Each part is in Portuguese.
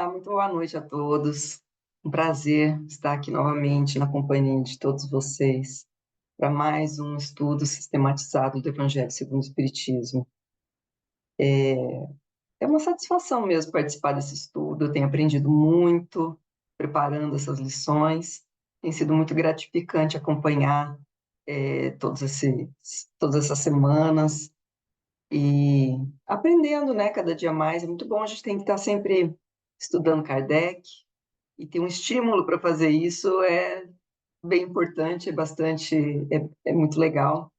Olá, muito boa noite a todos. Um prazer estar aqui novamente na companhia de todos vocês para mais um estudo sistematizado do Evangelho segundo o Espiritismo. É uma satisfação mesmo participar desse estudo. Eu tenho aprendido muito preparando essas lições. Tem sido muito gratificante acompanhar todas essas semanas e aprendendo, né, cada dia mais. É muito bom, a gente tem que estar sempre estudando Kardec. E ter um estímulo para fazer isso é bem importante, é muito legal.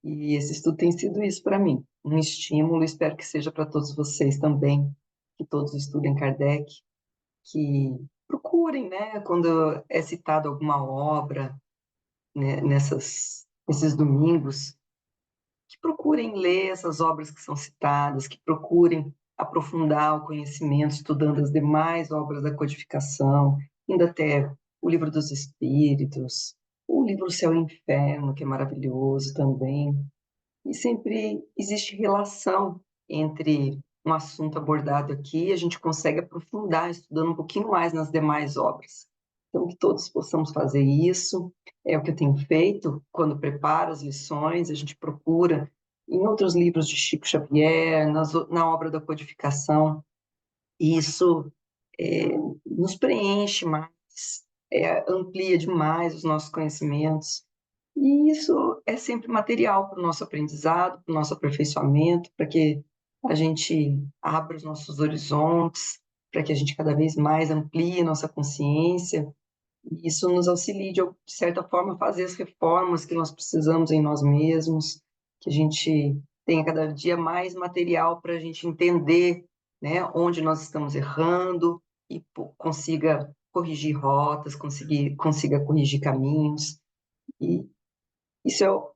E esse estudo tem sido isso para mim, um estímulo, espero que seja para todos vocês também, que todos estudem Kardec, que procurem, né, quando é citado alguma obra, né, nesses domingos, que procurem ler essas obras que são citadas, que procurem aprofundar o conhecimento, estudando as demais obras da codificação, indo até o Livro dos Espíritos, o livro Céu e Inferno, que é maravilhoso também. E sempre existe relação entre um assunto abordado aqui e a gente consegue aprofundar, estudando um pouquinho mais nas demais obras. Então, que todos possamos fazer isso, é o que eu tenho feito quando preparo as lições, a gente procura em outros livros de Chico Xavier, na obra da codificação, e isso é, nos preenche mais, amplia demais os nossos conhecimentos, e isso é sempre material para o nosso aprendizado, para o nosso aperfeiçoamento, para que a gente abra os nossos horizontes, para que a gente cada vez mais amplie nossa consciência, e isso nos auxilie, de certa forma, a fazer as reformas que nós precisamos em nós mesmos, que a gente tenha cada dia mais material para a gente entender, né, onde nós estamos errando e consiga corrigir rotas, consiga corrigir caminhos. E isso é o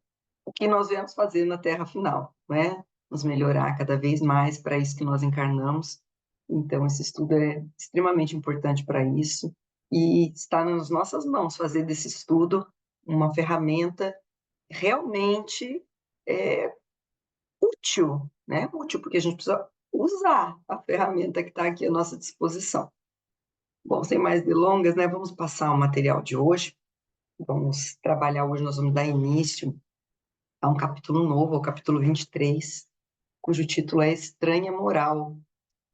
que nós viemos fazer na Terra final, né? Nos melhorar cada vez mais, para isso que nós encarnamos. Então, esse estudo é extremamente importante para isso, e está nas nossas mãos fazer desse estudo uma ferramenta realmente é, útil, né? Útil, porque a gente precisa usar a ferramenta que está aqui à nossa disposição. Bom, sem mais delongas, né? Vamos passar o material de hoje. Vamos trabalhar hoje, nós vamos dar início a um capítulo novo, o capítulo 23, cujo título é Estranha Moral.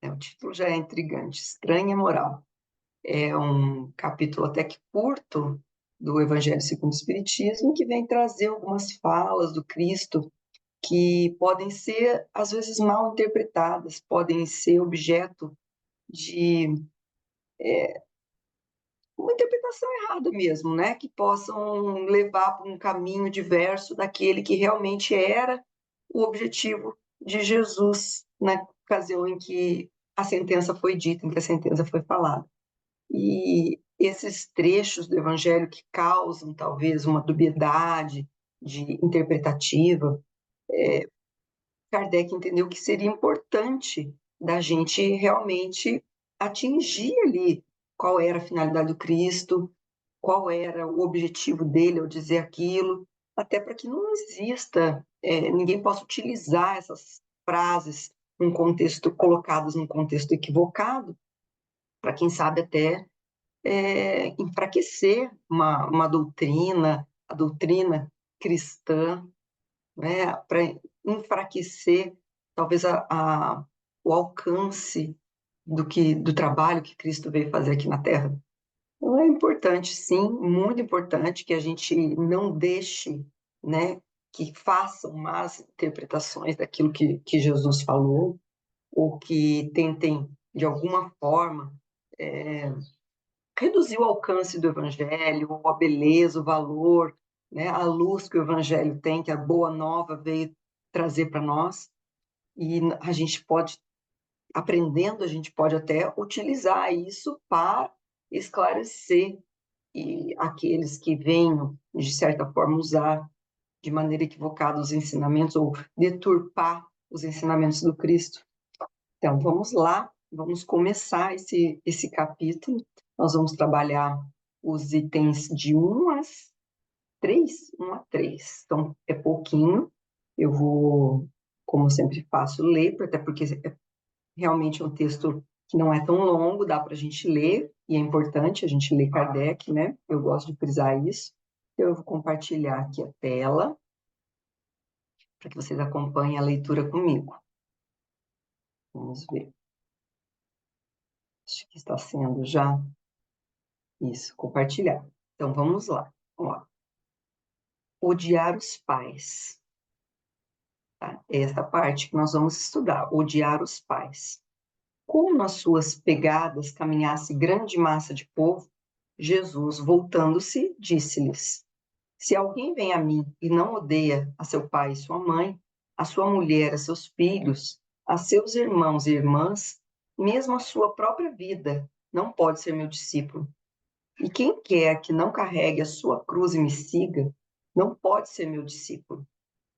O título já é intrigante, Estranha Moral. É um capítulo até que curto do Evangelho segundo o Espiritismo, que vem trazer algumas falas do Cristo que podem ser, às vezes, mal interpretadas, podem ser objeto de uma interpretação errada mesmo, né? Que possam levar para um caminho diverso daquele que realmente era o objetivo de Jesus na ocasião em que a sentença foi dita, em que a sentença foi falada. E esses trechos do Evangelho que causam talvez uma dubiedade de interpretativa, Kardec entendeu que seria importante da gente realmente atingir ali qual era a finalidade do Cristo, qual era o objetivo dele ao dizer aquilo, até para que não exista, ninguém possa utilizar essas frases num contexto, colocadas num contexto equivocado, para quem sabe até enfraquecer uma doutrina, a doutrina cristã, né, para enfraquecer talvez o alcance do trabalho que Cristo veio fazer aqui na Terra. Então, é importante, sim, muito importante que a gente não deixe, né, que façam más interpretações daquilo que Jesus falou, ou que tentem, de alguma forma, é, reduzir o alcance do Evangelho, a beleza, o valor, né, a luz que o Evangelho tem, que a Boa Nova veio trazer para nós. E a gente pode, aprendendo, a gente pode até utilizar isso para esclarecer e aqueles que venham, de certa forma, usar de maneira equivocada os ensinamentos ou deturpar os ensinamentos do Cristo. Então, vamos lá, vamos começar esse capítulo. Nós vamos trabalhar os itens de 1 a 3. Então, é pouquinho. Eu vou, como eu sempre faço, ler, até porque é realmente um texto que não é tão longo, dá para a gente ler, e é importante a gente ler Kardec, né? Eu gosto de frisar isso. Então, eu vou compartilhar aqui a tela, para que vocês acompanhem a leitura comigo. Vamos ver. Acho que está sendo já. Isso, compartilhar. Então, vamos lá. Ó, odiar os pais. Tá? Essa parte que nós vamos estudar, odiar os pais. Como nas suas pegadas caminhasse grande massa de povo, Jesus, voltando-se, disse-lhes: Se alguém vem a mim e não odeia a seu pai e sua mãe, a sua mulher, a seus filhos, a seus irmãos e irmãs, mesmo a sua própria vida, não pode ser meu discípulo. E quem quer que não carregue a sua cruz e me siga, não pode ser meu discípulo.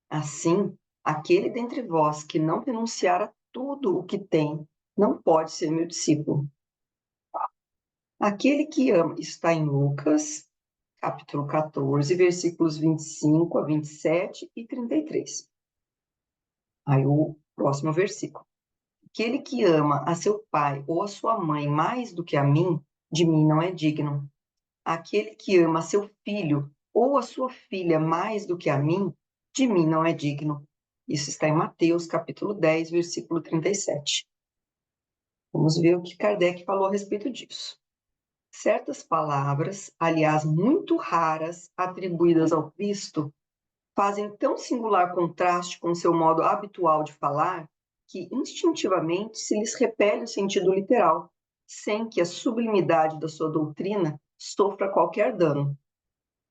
Assim, aquele dentre vós que não renunciar a tudo o que tem, não pode ser meu discípulo. Aquele que ama, está em Lucas, capítulo 14, versículos 25 a 27 e 33. Aí o próximo versículo. Aquele que ama a seu pai ou a sua mãe mais do que a mim, de mim não é digno. Aquele que ama a seu filho ou a sua filha mais do que a mim, de mim não é digno. Isso está em Mateus, capítulo 10, versículo 37. Vamos ver o que Kardec falou a respeito disso. Certas palavras, aliás, muito raras, atribuídas ao Cristo, fazem tão singular contraste com seu modo habitual de falar, que instintivamente se lhes repele o sentido literal, sem que a sublimidade da sua doutrina sofra qualquer dano.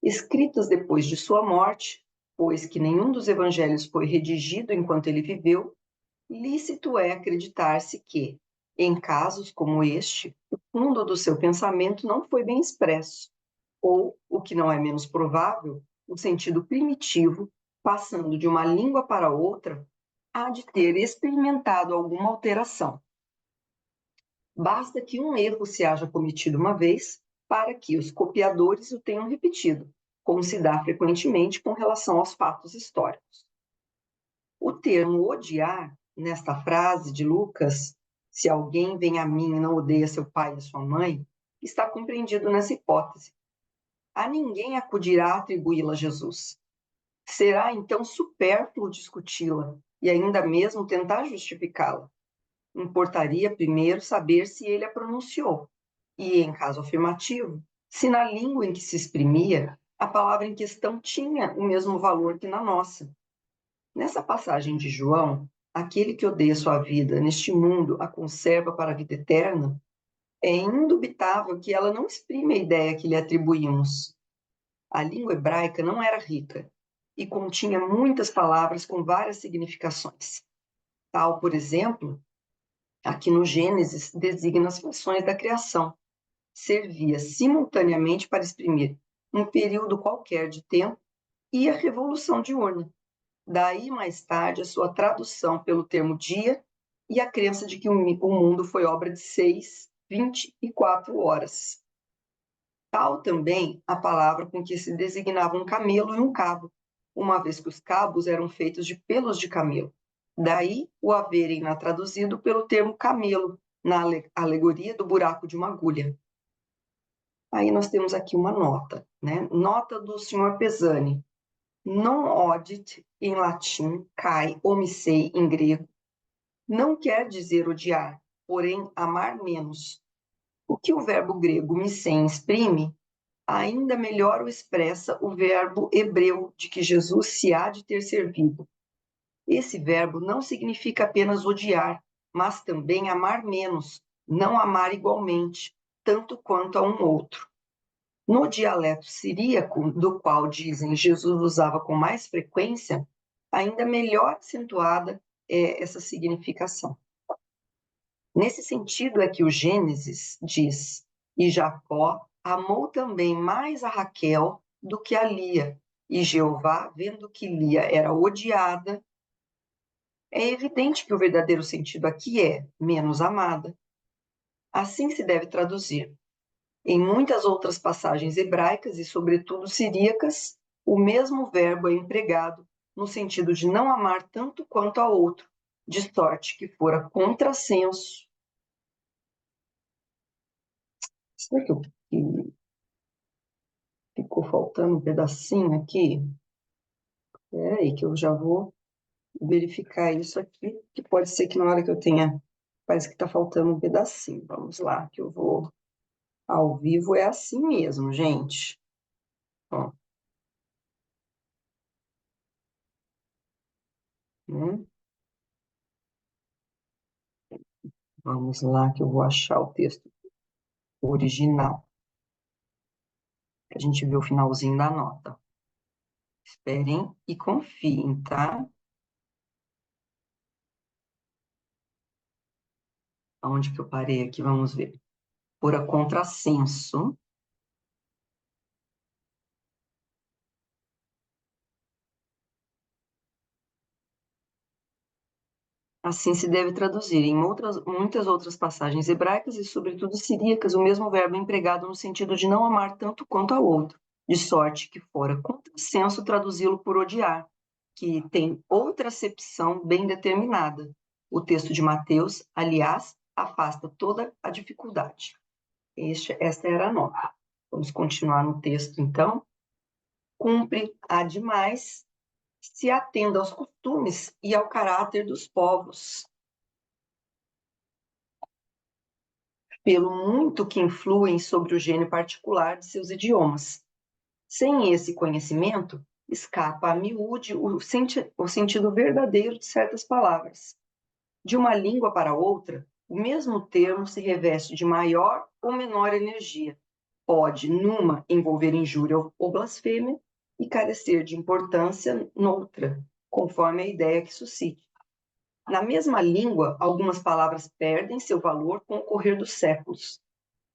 Escritas depois de sua morte, pois que nenhum dos evangelhos foi redigido enquanto ele viveu, lícito é acreditar-se que, em casos como este, o fundo do seu pensamento não foi bem expresso, ou, o que não é menos provável, o sentido primitivo, passando de uma língua para outra, há de ter experimentado alguma alteração. Basta que um erro se haja cometido uma vez para que os copiadores o tenham repetido, como se dá frequentemente com relação aos fatos históricos. O termo odiar, nesta frase de Lucas, se alguém vem a mim e não odeia seu pai e sua mãe, está compreendido nessa hipótese. A ninguém acudirá a atribuí-la a Jesus. Será então supérfluo discuti-la e ainda mesmo tentar justificá-la. Importaria primeiro saber se ele a pronunciou e, em caso afirmativo, se na língua em que se exprimia a palavra em questão tinha o mesmo valor que na nossa. Nessa passagem de João, aquele que odeia sua vida neste mundo a conserva para a vida eterna, é indubitável que ela não exprime a ideia que lhe atribuímos. A língua hebraica não era rica e continha muitas palavras com várias significações. Tal, por exemplo, aqui no Gênesis designa as funções da criação. Servia simultaneamente para exprimir um período qualquer de tempo e a revolução diurna. Daí, mais tarde, a sua tradução pelo termo dia e a crença de que o mundo foi obra de 6, 24 horas. Tal também a palavra com que se designavam um camelo e um cabo, uma vez que os cabos eram feitos de pelos de camelo. Daí o haverem na traduzido pelo termo camelo, na alegoria do buraco de uma agulha. Aí nós temos aqui uma nota, né? Nota do Sr. Pesani. Non odit, em latim, kai omissei, em grego, não quer dizer odiar, porém amar menos. O que o verbo grego missem exprime, ainda melhor o expressa o verbo hebreu de que Jesus se há de ter servido. Esse verbo não significa apenas odiar, mas também amar menos, não amar igualmente, tanto quanto a um outro. No dialeto siríaco, do qual dizem Jesus usava com mais frequência, ainda melhor acentuada é essa significação. Nesse sentido é que o Gênesis diz: e Jacó amou também mais a Raquel do que a Lia, e Jeová, vendo que Lia era odiada, é evidente que o verdadeiro sentido aqui é menos amada. Assim se deve traduzir. Em muitas outras passagens hebraicas e, sobretudo, siríacas, o mesmo verbo é empregado no sentido de não amar tanto quanto a outro, de sorte que fora contrassenso Será que ficou faltando um pedacinho aqui? Peraí, que eu já vou verificar isso aqui, que pode ser que na hora que eu tenha, parece que está faltando um pedacinho. Vamos lá, que eu vou ao vivo, é assim mesmo, gente. Ó, né? Vamos lá, que eu vou achar o texto original. A gente vê o finalzinho da nota. Esperem e confiem, tá? Onde que eu parei aqui? Vamos ver. Por a contrassenso, assim se deve traduzir em muitas outras passagens hebraicas e, sobretudo, siríacas, o mesmo verbo empregado no sentido de não amar tanto quanto ao outro, de sorte que fora contrassenso traduzi-lo por odiar, que tem outra acepção bem determinada. O texto de Mateus, aliás, afasta toda a dificuldade. Esta era a nota. Vamos continuar no texto, então. Cumpre ademais se atenda aos costumes e ao caráter dos povos, pelo muito que influem sobre o gênio particular de seus idiomas. Sem esse conhecimento, escapa a miúde o sentido verdadeiro de certas palavras. De uma língua para outra, o mesmo termo se reveste de maior ou menor energia. Pode, numa, envolver injúria ou blasfêmia e carecer de importância noutra, conforme a ideia que suscite. Na mesma língua, algumas palavras perdem seu valor com o correr dos séculos.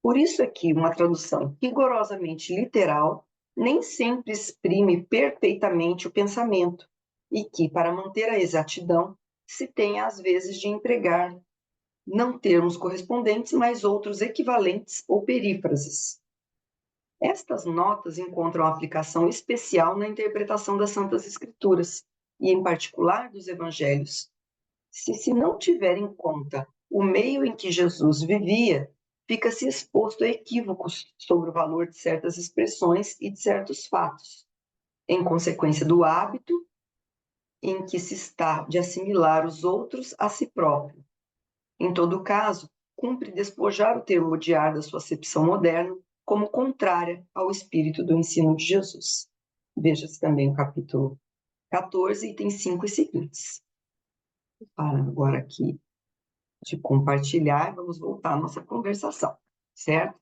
Por isso é que uma tradução rigorosamente literal nem sempre exprime perfeitamente o pensamento, e que, para manter a exatidão, se tem às vezes de empregar não termos correspondentes, mas outros equivalentes ou perífrases. Estas notas encontram aplicação especial na interpretação das Santas Escrituras, e em particular dos Evangelhos. Se não tiver em conta o meio em que Jesus vivia, fica-se exposto a equívocos sobre o valor de certas expressões e de certos fatos, em consequência do hábito em que se está de assimilar os outros a si próprio. Em todo caso, cumpre despojar o termo odiar da sua acepção moderna como contrária ao espírito do ensino de Jesus. Veja-se também o capítulo 14, itens 5 e seguintes. Para agora aqui de compartilhar, vamos voltar à nossa conversação, certo?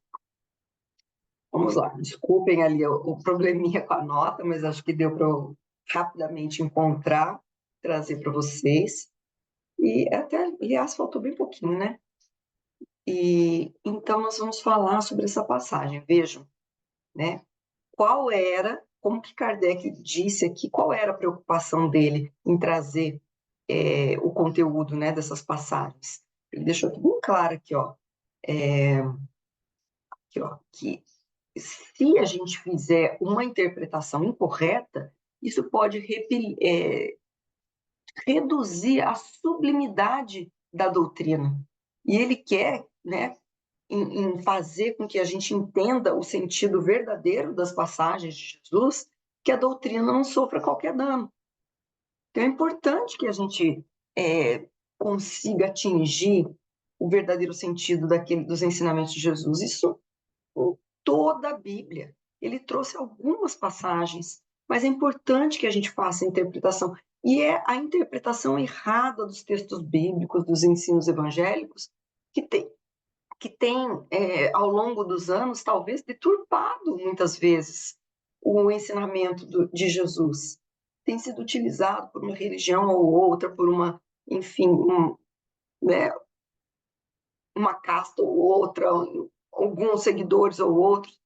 Vamos lá, desculpem ali o probleminha com a nota, mas acho que deu para eu rapidamente encontrar, trazer para vocês. E até, aliás, faltou bem pouquinho, né? E então nós vamos falar sobre essa passagem. Vejam, né? Qual era, como que Kardec disse aqui, qual era a preocupação dele em trazer o conteúdo, né, dessas passagens? Ele deixou aqui bem claro aqui, ó, que se a gente fizer uma interpretação incorreta, isso pode reduzir a sublimidade da doutrina. E ele quer, né, em fazer com que a gente entenda o sentido verdadeiro das passagens de Jesus, que a doutrina não sofra qualquer dano. Então é importante que a gente consiga atingir o verdadeiro sentido dos ensinamentos de Jesus. Isso em toda a Bíblia. Ele trouxe algumas passagens, mas é importante que a gente faça a interpretação. E é a interpretação errada dos textos bíblicos, dos ensinos evangélicos, que tem ao longo dos anos, talvez, deturpado muitas vezes o ensinamento de Jesus. Tem sido utilizado por uma religião ou outra, por uma, enfim, né, uma casta ou outra, alguns seguidores ou outros,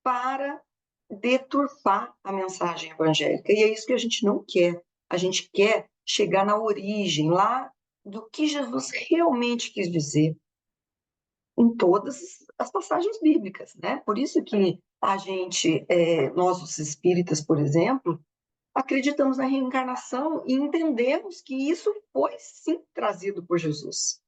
para deturpar a mensagem evangélica. E é isso que a gente não quer. A gente quer chegar na origem, lá do que Jesus realmente quis dizer em todas as passagens bíblicas, né? Por isso que a gente, nós os espíritas, por exemplo, acreditamos na reencarnação e entendemos que isso foi sim trazido por Jesus,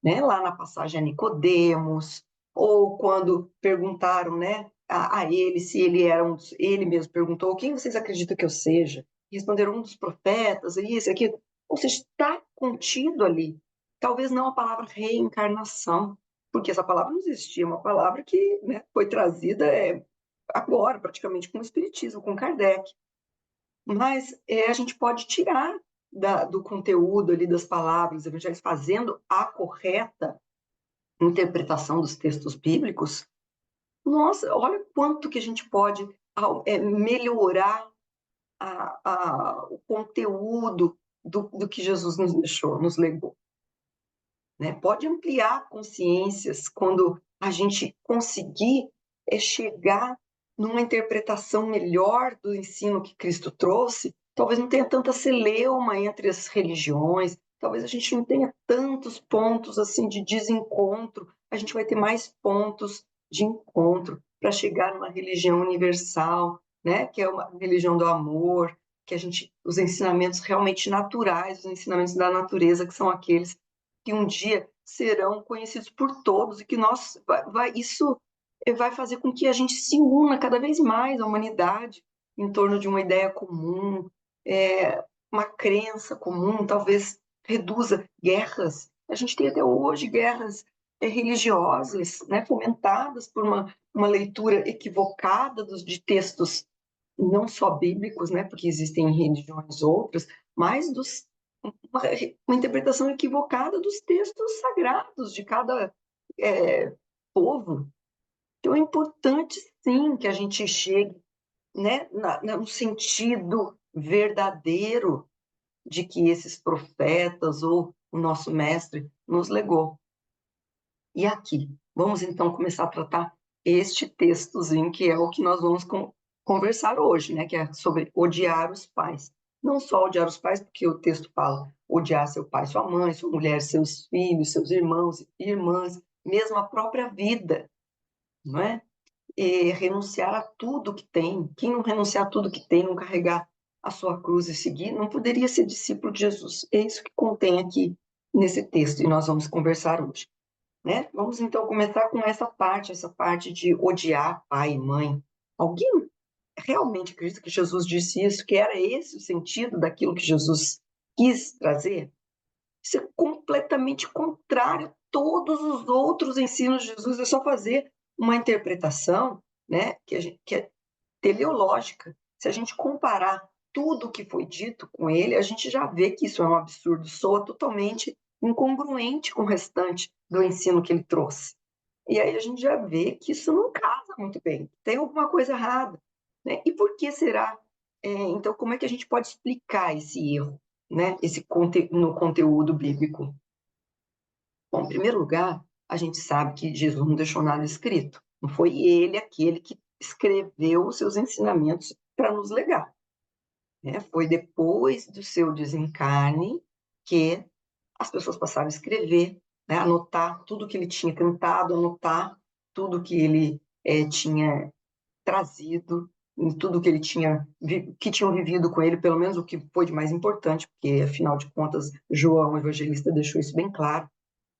né? Lá na passagem a Nicodemos, ou quando perguntaram, né, a ele se ele era ele mesmo perguntou, quem vocês acreditam que eu seja? E responderam um dos profetas, isso, aquilo. Ou seja, está contido ali. Talvez não a palavra reencarnação, porque essa palavra não existia, é uma palavra que, né, foi trazida agora, praticamente, com o Espiritismo, com Kardec. Mas a gente pode tirar do conteúdo ali das palavras evangélicas, fazendo a correta interpretação dos textos bíblicos. Nossa, olha quanto que a gente pode melhorar o conteúdo do que Jesus nos deixou, nos legou. Né? Pode ampliar consciências quando a gente conseguir chegar numa interpretação melhor do ensino que Cristo trouxe. Talvez não tenha tanta celeuma entre as religiões, talvez a gente não tenha tantos pontos assim de desencontro, a gente vai ter mais pontos de encontro para chegar numa religião universal, né? Que é uma religião do amor, que a gente, os ensinamentos realmente naturais, os ensinamentos da natureza, que são aqueles que um dia serão conhecidos por todos e que isso vai fazer com que a gente se una cada vez mais, a humanidade, em torno de uma ideia comum, uma crença comum, talvez reduza guerras. A gente tem até hoje guerras religiosas, né, fomentadas por uma leitura equivocada de textos não só bíblicos, né, porque existem religiões outras, mas uma interpretação equivocada dos textos sagrados de cada povo. Então é importante, sim, que a gente chegue, né, no sentido verdadeiro de que esses profetas ou o nosso mestre nos legou. E aqui, vamos então começar a tratar este textozinho, que é o que nós vamos conversar hoje, né? Que é sobre odiar os pais. Não só odiar os pais, porque o texto fala odiar seu pai, sua mãe, sua mulher, seus filhos, seus irmãos e irmãs, mesmo a própria vida, não é? E renunciar a tudo que tem. Quem não renunciar a tudo que tem, não carregar a sua cruz e seguir, não poderia ser discípulo de Jesus. É isso que contém aqui nesse texto, e nós vamos conversar hoje. Né? Vamos então começar com essa parte de odiar pai e mãe. Alguém realmente acredita que Jesus disse isso, que era esse o sentido daquilo que Jesus quis trazer? Isso é completamente contrário a todos os outros ensinos de Jesus. É só fazer uma interpretação, né, que é teleológica. Se a gente comparar tudo o que foi dito com ele, a gente já vê que isso é um absurdo, soa totalmente incongruente com o restante do ensino que ele trouxe. E aí a gente já vê que isso não casa muito bem, tem alguma coisa errada. Né? E por que será? Então, como é que a gente pode explicar esse erro, né? No conteúdo bíblico? Bom, em primeiro lugar, a gente sabe que Jesus não deixou nada escrito. Não foi ele aquele que escreveu os seus ensinamentos para nos legar. Né? Foi depois do seu desencarne que as pessoas passaram a escrever, né? Anotar tudo que ele tinha tentado, anotar tudo que ele tinha trazido, em tudo que ele que tinham vivido com ele, pelo menos o que foi de mais importante, porque afinal de contas João, o evangelista, deixou isso bem claro,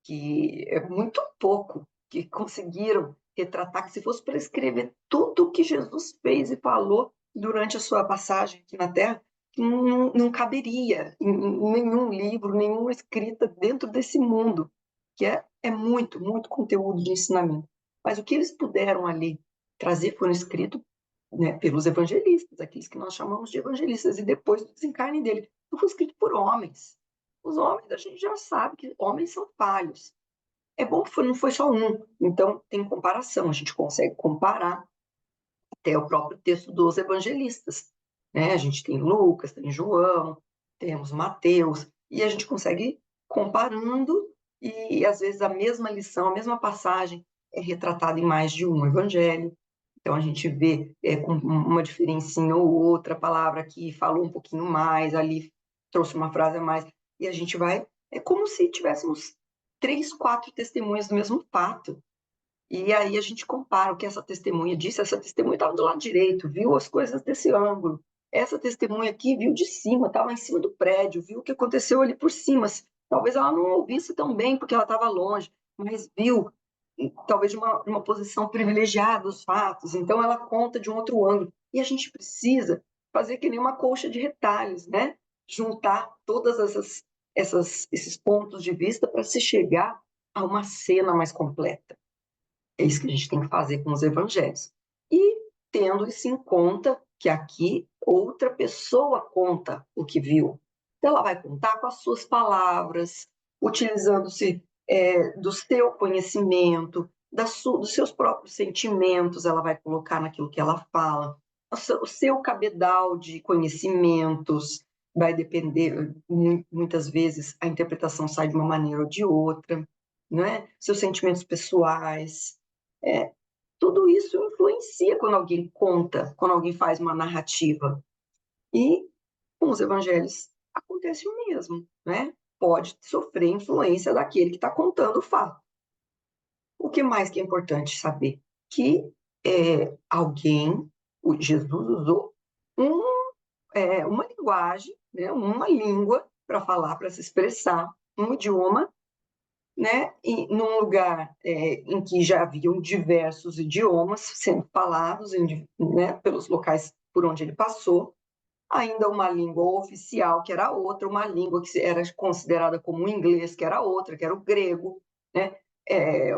que é muito pouco que conseguiram retratar, que se fosse para escrever tudo o que Jesus fez e falou durante a sua passagem aqui na Terra, não caberia em nenhum livro, nenhuma escrita dentro desse mundo, que é muito, muito conteúdo de ensinamento. Mas o que eles puderam ali trazer foram escritos, né, pelos evangelistas, aqueles que nós chamamos de evangelistas, e depois do desencarne dele, não foi escrito por homens. Os homens, a gente já sabe que homens são falhos. É bom que não foi só um, então tem comparação, a gente consegue comparar até o próprio texto dos evangelistas. Né? A gente tem Lucas, tem João, temos Mateus, e a gente consegue comparando, e às vezes a mesma lição, a mesma passagem é retratada em mais de um evangelho. Então a gente vê com uma diferencinha ou outra, a palavra aqui falou um pouquinho mais, ali trouxe uma frase a mais, e a gente vai. É como se tivéssemos três, quatro testemunhas do mesmo fato. E aí a gente compara o que essa testemunha disse. Essa testemunha estava do lado direito, viu as coisas desse ângulo. Essa testemunha aqui viu de cima, estava em cima do prédio, viu o que aconteceu ali por cima. Talvez ela não ouvisse tão bem porque ela estava longe, mas viu talvez de uma posição privilegiada dos fatos, então ela conta de um outro ângulo. E a gente precisa fazer que nem uma colcha de retalhos, né? Juntar todas esses pontos de vista para se chegar a uma cena mais completa. É isso que a gente tem que fazer com os evangelhos. E tendo isso em conta que aqui outra pessoa conta o que viu. Então ela vai contar com as suas palavras, utilizando-se do seu conhecimento, dos seus próprios sentimentos, ela vai colocar naquilo que ela fala. O seu cabedal de conhecimentos vai depender, muitas vezes a interpretação sai de uma maneira ou de outra, não é? Seus sentimentos pessoais, é, tudo isso influencia quando alguém conta, quando alguém faz uma narrativa. E com os evangelhos acontece o mesmo, né? Pode sofrer influência daquele que está contando o fato. O que mais que é importante saber? Que alguém, o Jesus usou um, uma linguagem, né? Uma língua para falar, para se expressar, um idioma, né, num lugar em que já haviam diversos idiomas sendo falados né, pelos locais por onde ele passou, ainda uma língua oficial, que era outra, uma língua que era considerada como o inglês, que era outra, que era o grego, né?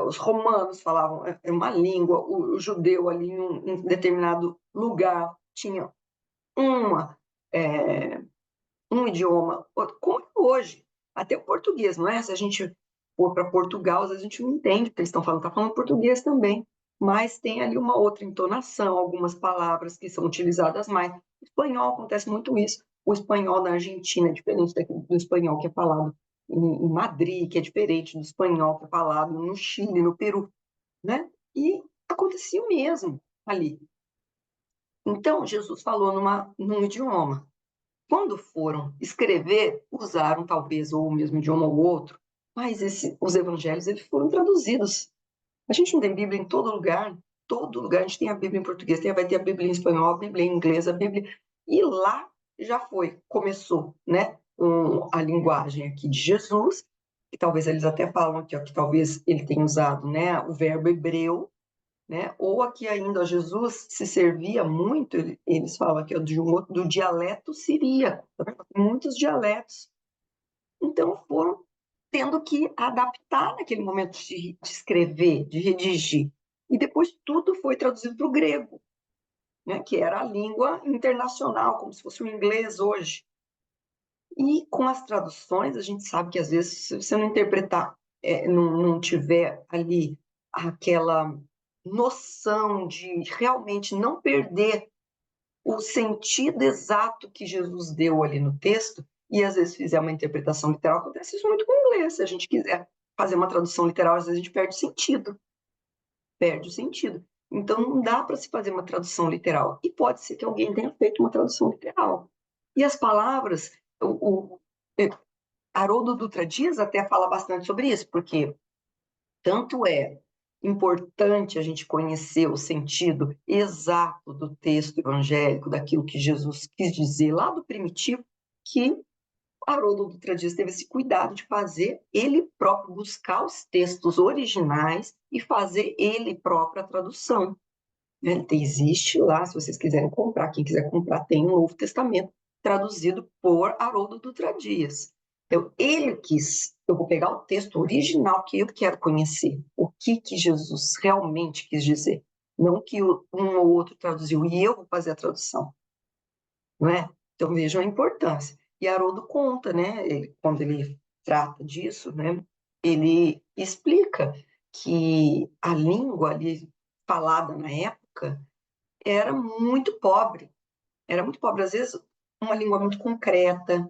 Os romanos falavam uma língua, o judeu ali em determinado lugar tinha uma, é, um idioma, como hoje, até o português, não é? Se a gente for para Portugal, às vezes a gente não entende o que eles estão falando, está falando português também, mas tem ali uma outra entonação, algumas palavras que são utilizadas mais. O espanhol acontece muito isso. O espanhol da Argentina é diferente do espanhol que é falado em Madrid, que é diferente do espanhol que é falado no Chile, no Peru, né? E acontecia o mesmo ali. Então, Jesus falou num idioma. Quando foram escrever, usaram talvez ou o mesmo idioma ou outro, mas os evangelhos eles foram traduzidos. A gente não tem Bíblia em todo lugar a gente tem a Bíblia em português, vai ter a Bíblia em espanhol, a Bíblia em inglês, a Bíblia. E lá já começou, né? A linguagem aqui de Jesus, que talvez eles até falam aqui, ó, que talvez ele tenha usado, né, o verbo hebreu, né? Ou aqui ainda Jesus se servia muito, eles falam aqui do dialeto siríaco, muitos dialetos. Então foram tendo que adaptar naquele momento de escrever, de redigir. E depois tudo foi traduzido para o grego, né? Que era a língua internacional, como se fosse o inglês hoje. E com as traduções, a gente sabe que às vezes, se você não interpretar, não tiver ali aquela noção de realmente não perder o sentido exato que Jesus deu ali no texto, e às vezes fizer uma interpretação literal, acontece isso muito com o inglês. Se a gente quiser fazer uma tradução literal, às vezes a gente perde o sentido. Perde o sentido. Então não dá para se fazer uma tradução literal. E pode ser que alguém tenha feito uma tradução literal. E as palavras, Haroldo Dutra Dias até fala bastante sobre isso, porque tanto é importante a gente conhecer o sentido exato do texto evangélico, daquilo que Jesus quis dizer lá do primitivo, que Haroldo Dutra Dias teve esse cuidado de fazer ele próprio, buscar os textos originais e fazer ele próprio a tradução. Existe lá, se vocês quiserem comprar, quem quiser comprar, tem um Novo Testamento traduzido por Haroldo Dutra Dias. Então, ele quis, eu vou pegar o texto original que eu quero conhecer, o que Jesus realmente quis dizer, não que um ou outro traduziu, e eu vou fazer a tradução, não é? Então, vejam a importância. E Haroldo conta, né, quando ele trata disso, né, ele explica que a língua ali falada na época era muito pobre, era muito pobre, às vezes uma língua muito concreta,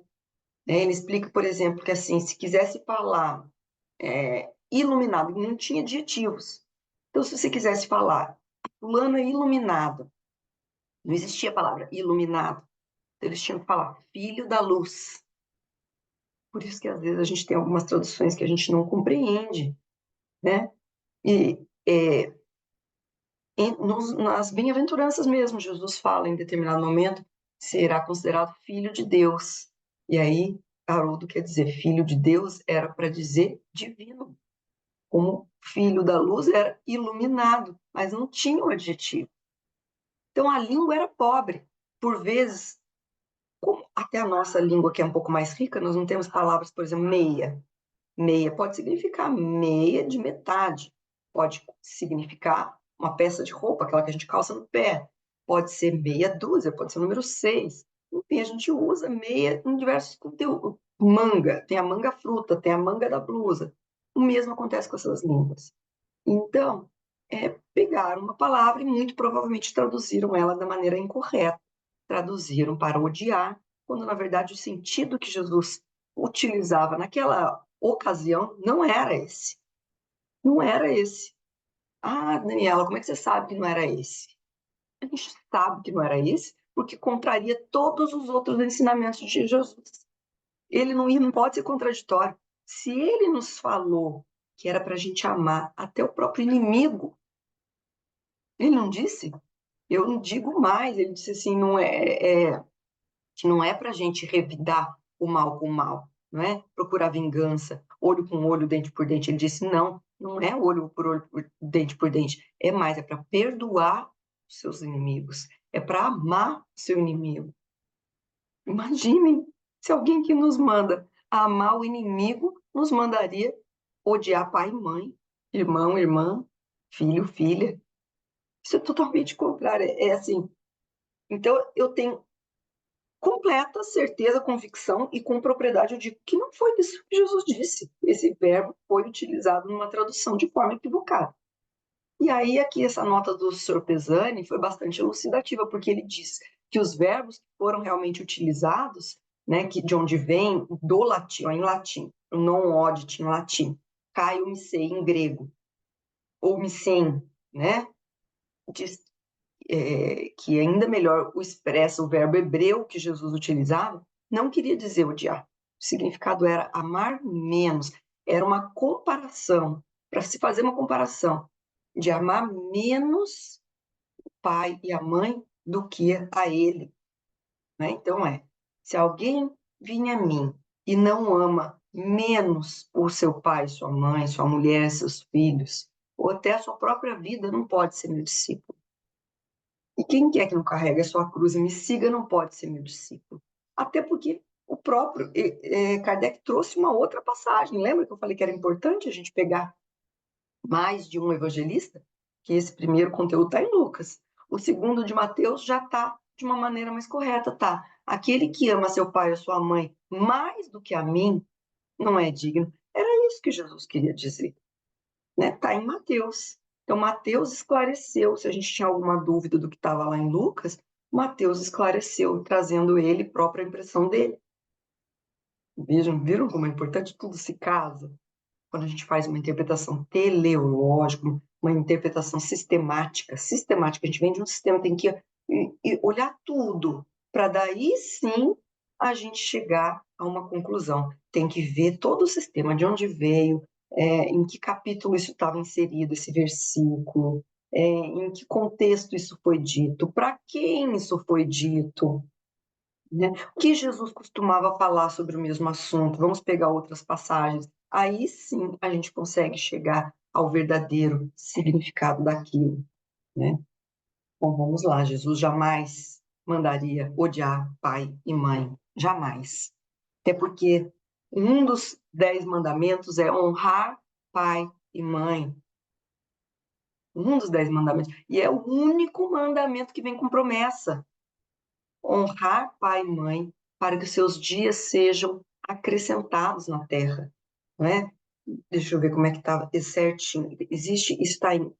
né? Ele explica, por exemplo, que assim, se quisesse falar iluminado, não tinha adjetivos. Então, se você quisesse falar, fulano é iluminado, não existia a palavra iluminado. Então, eles tinham que falar filho da luz. Por isso que às vezes a gente tem algumas traduções que a gente não compreende, né? E nas bem-aventuranças mesmo, Jesus fala em determinado momento, será considerado filho de Deus. E aí, Haroldo quer dizer filho de Deus, era para dizer divino, como filho da luz era iluminado, mas não tinha o adjetivo. Então a língua era pobre. Por vezes, como até a nossa língua, que é um pouco mais rica, nós não temos palavras, por exemplo, meia. Meia pode significar meia de metade, pode significar uma peça de roupa, aquela que a gente calça no pé, pode ser meia dúzia, pode ser o número 6. Enfim, a gente usa meia em diversos conteúdos. Manga, tem a manga fruta, tem a manga da blusa. O mesmo acontece com essas línguas. Então, pegaram uma palavra e muito provavelmente traduziram ela da maneira incorreta. Traduziram para odiar, quando na verdade o sentido que Jesus utilizava naquela ocasião não era esse. Não era esse. Ah, Daniela, como é que você sabe que não era esse? A gente sabe que não era esse porque contraria todos os outros ensinamentos de Jesus. Ele não pode ser contraditório. Se ele nos falou que era para a gente amar até o próprio inimigo, ele não disse? Eu não digo mais. Ele disse assim, que não é para a gente revidar o mal com o mal, não é procurar vingança, olho com olho, dente por dente. Ele disse, não, não é olho, dente por dente. É para perdoar os seus inimigos. É para amar o seu inimigo. Imaginem se alguém que nos manda amar o inimigo nos mandaria odiar pai e mãe, irmão, irmã, filho, filha. Isso é totalmente contrário. É assim. Então, eu tenho completa certeza, convicção e com propriedade eu digo que não foi isso que Jesus disse. Esse verbo foi utilizado numa tradução de forma equivocada. E aí, aqui, essa nota do Sr. Pesani foi bastante elucidativa, porque ele diz que os verbos que foram realmente utilizados, né, que de onde vem do latim, ó, em latim, o non odit em latim, caio misei em grego, ou missem, né, diz, que ainda melhor o expressa o verbo hebreu que Jesus utilizava, não queria dizer odiar. O significado era amar menos. Era uma comparação, para se fazer uma comparação de amar menos o pai e a mãe do que a ele. Né? Então se alguém vinha a mim e não ama menos o seu pai, sua mãe, sua mulher, seus filhos, ou até a sua própria vida, não pode ser meu discípulo. E quem quer que não carregue a sua cruz e me siga não pode ser meu discípulo. Até porque o próprio Kardec trouxe uma outra passagem. Lembra que eu falei que era importante a gente pegar mais de um evangelista? Que esse primeiro conteúdo está em Lucas. O segundo de Mateus já está de uma maneira mais correta, tá? Aquele que ama seu pai ou sua mãe mais do que a mim não é digno. Era isso que Jesus queria dizer, né? Está em Mateus. Então, Mateus esclareceu, se a gente tinha alguma dúvida do que estava lá em Lucas, Mateus esclareceu, trazendo ele própria impressão dele. Vejam, viram como é importante? Tudo se casa. Quando a gente faz uma interpretação teleológica, uma interpretação sistemática, a gente vem de um sistema, tem que olhar tudo, para daí sim a gente chegar a uma conclusão. Tem que ver todo o sistema, de onde veio, em que capítulo isso estava inserido, esse versículo, em que contexto isso foi dito, para quem isso foi dito, né? O que Jesus costumava falar sobre o mesmo assunto? Vamos pegar outras passagens. Aí sim a gente consegue chegar ao verdadeiro significado daquilo, né? Bom, vamos lá. Jesus jamais mandaria odiar pai e mãe. Jamais. Até porque um dos 10 mandamentos é honrar pai e mãe. Um dos 10 mandamentos. E é o único mandamento que vem com promessa. Honrar pai e mãe para que os seus dias sejam acrescentados na terra, não é? Deixa eu ver como é que está certinho. Existe, isso está em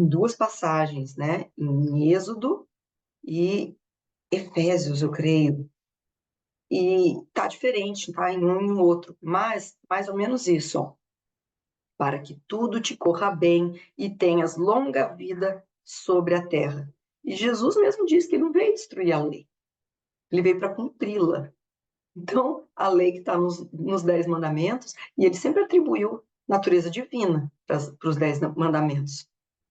duas passagens, né? Em Êxodo e Efésios, eu creio. E está diferente, tá? Em um e no outro, mas mais ou menos isso, ó. Para que tudo te corra bem e tenhas longa vida sobre a terra. E Jesus mesmo disse que ele não veio destruir a lei, ele veio para cumpri-la. Então, a lei que está nos 10 mandamentos, e ele sempre atribuiu natureza divina para os 10 mandamentos.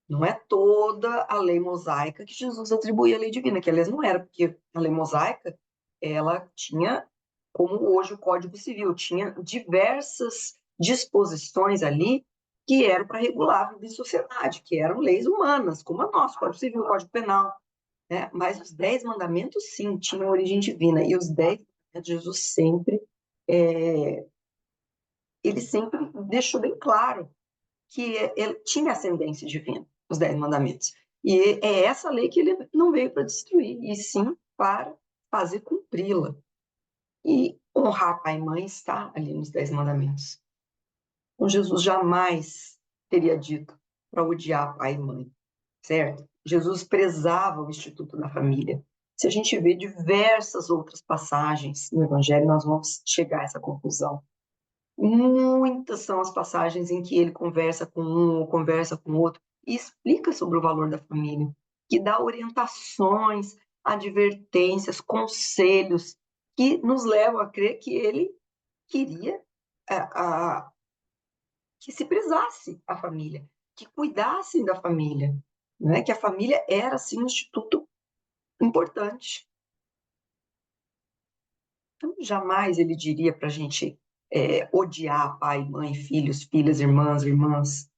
Não é toda a lei mosaica que Jesus atribuía à lei divina, que aliás não era, porque a lei mosaica, ela tinha, como hoje o Código Civil, tinha diversas disposições ali que eram para regular a vida em sociedade, que eram leis humanas, como a nossa, Código Civil, Código Penal, né? Mas os 10 mandamentos, sim, tinham origem divina, e os 10 mandamentos, Jesus ele sempre deixou bem claro que ele tinha ascendência divina, os 10 mandamentos. E é essa lei que ele não veio para destruir, e sim para fazer cumpri-la. E honrar pai e mãe está ali nos 10 mandamentos. Então, Jesus jamais teria dito para odiar pai e mãe, certo? Jesus prezava o instituto da família. Se a gente vê diversas outras passagens no Evangelho, nós vamos chegar a essa conclusão. Muitas são as passagens em que ele conversa com um ou conversa com outro e explica sobre o valor da família, que dá orientações, advertências, conselhos que nos levam a crer que ele queria que se prezasse a família, que cuidassem da família, né? Que a família era, sim, um instituto importante. Então, jamais ele diria para a gente odiar pai, mãe, filhos, filhas, irmãs,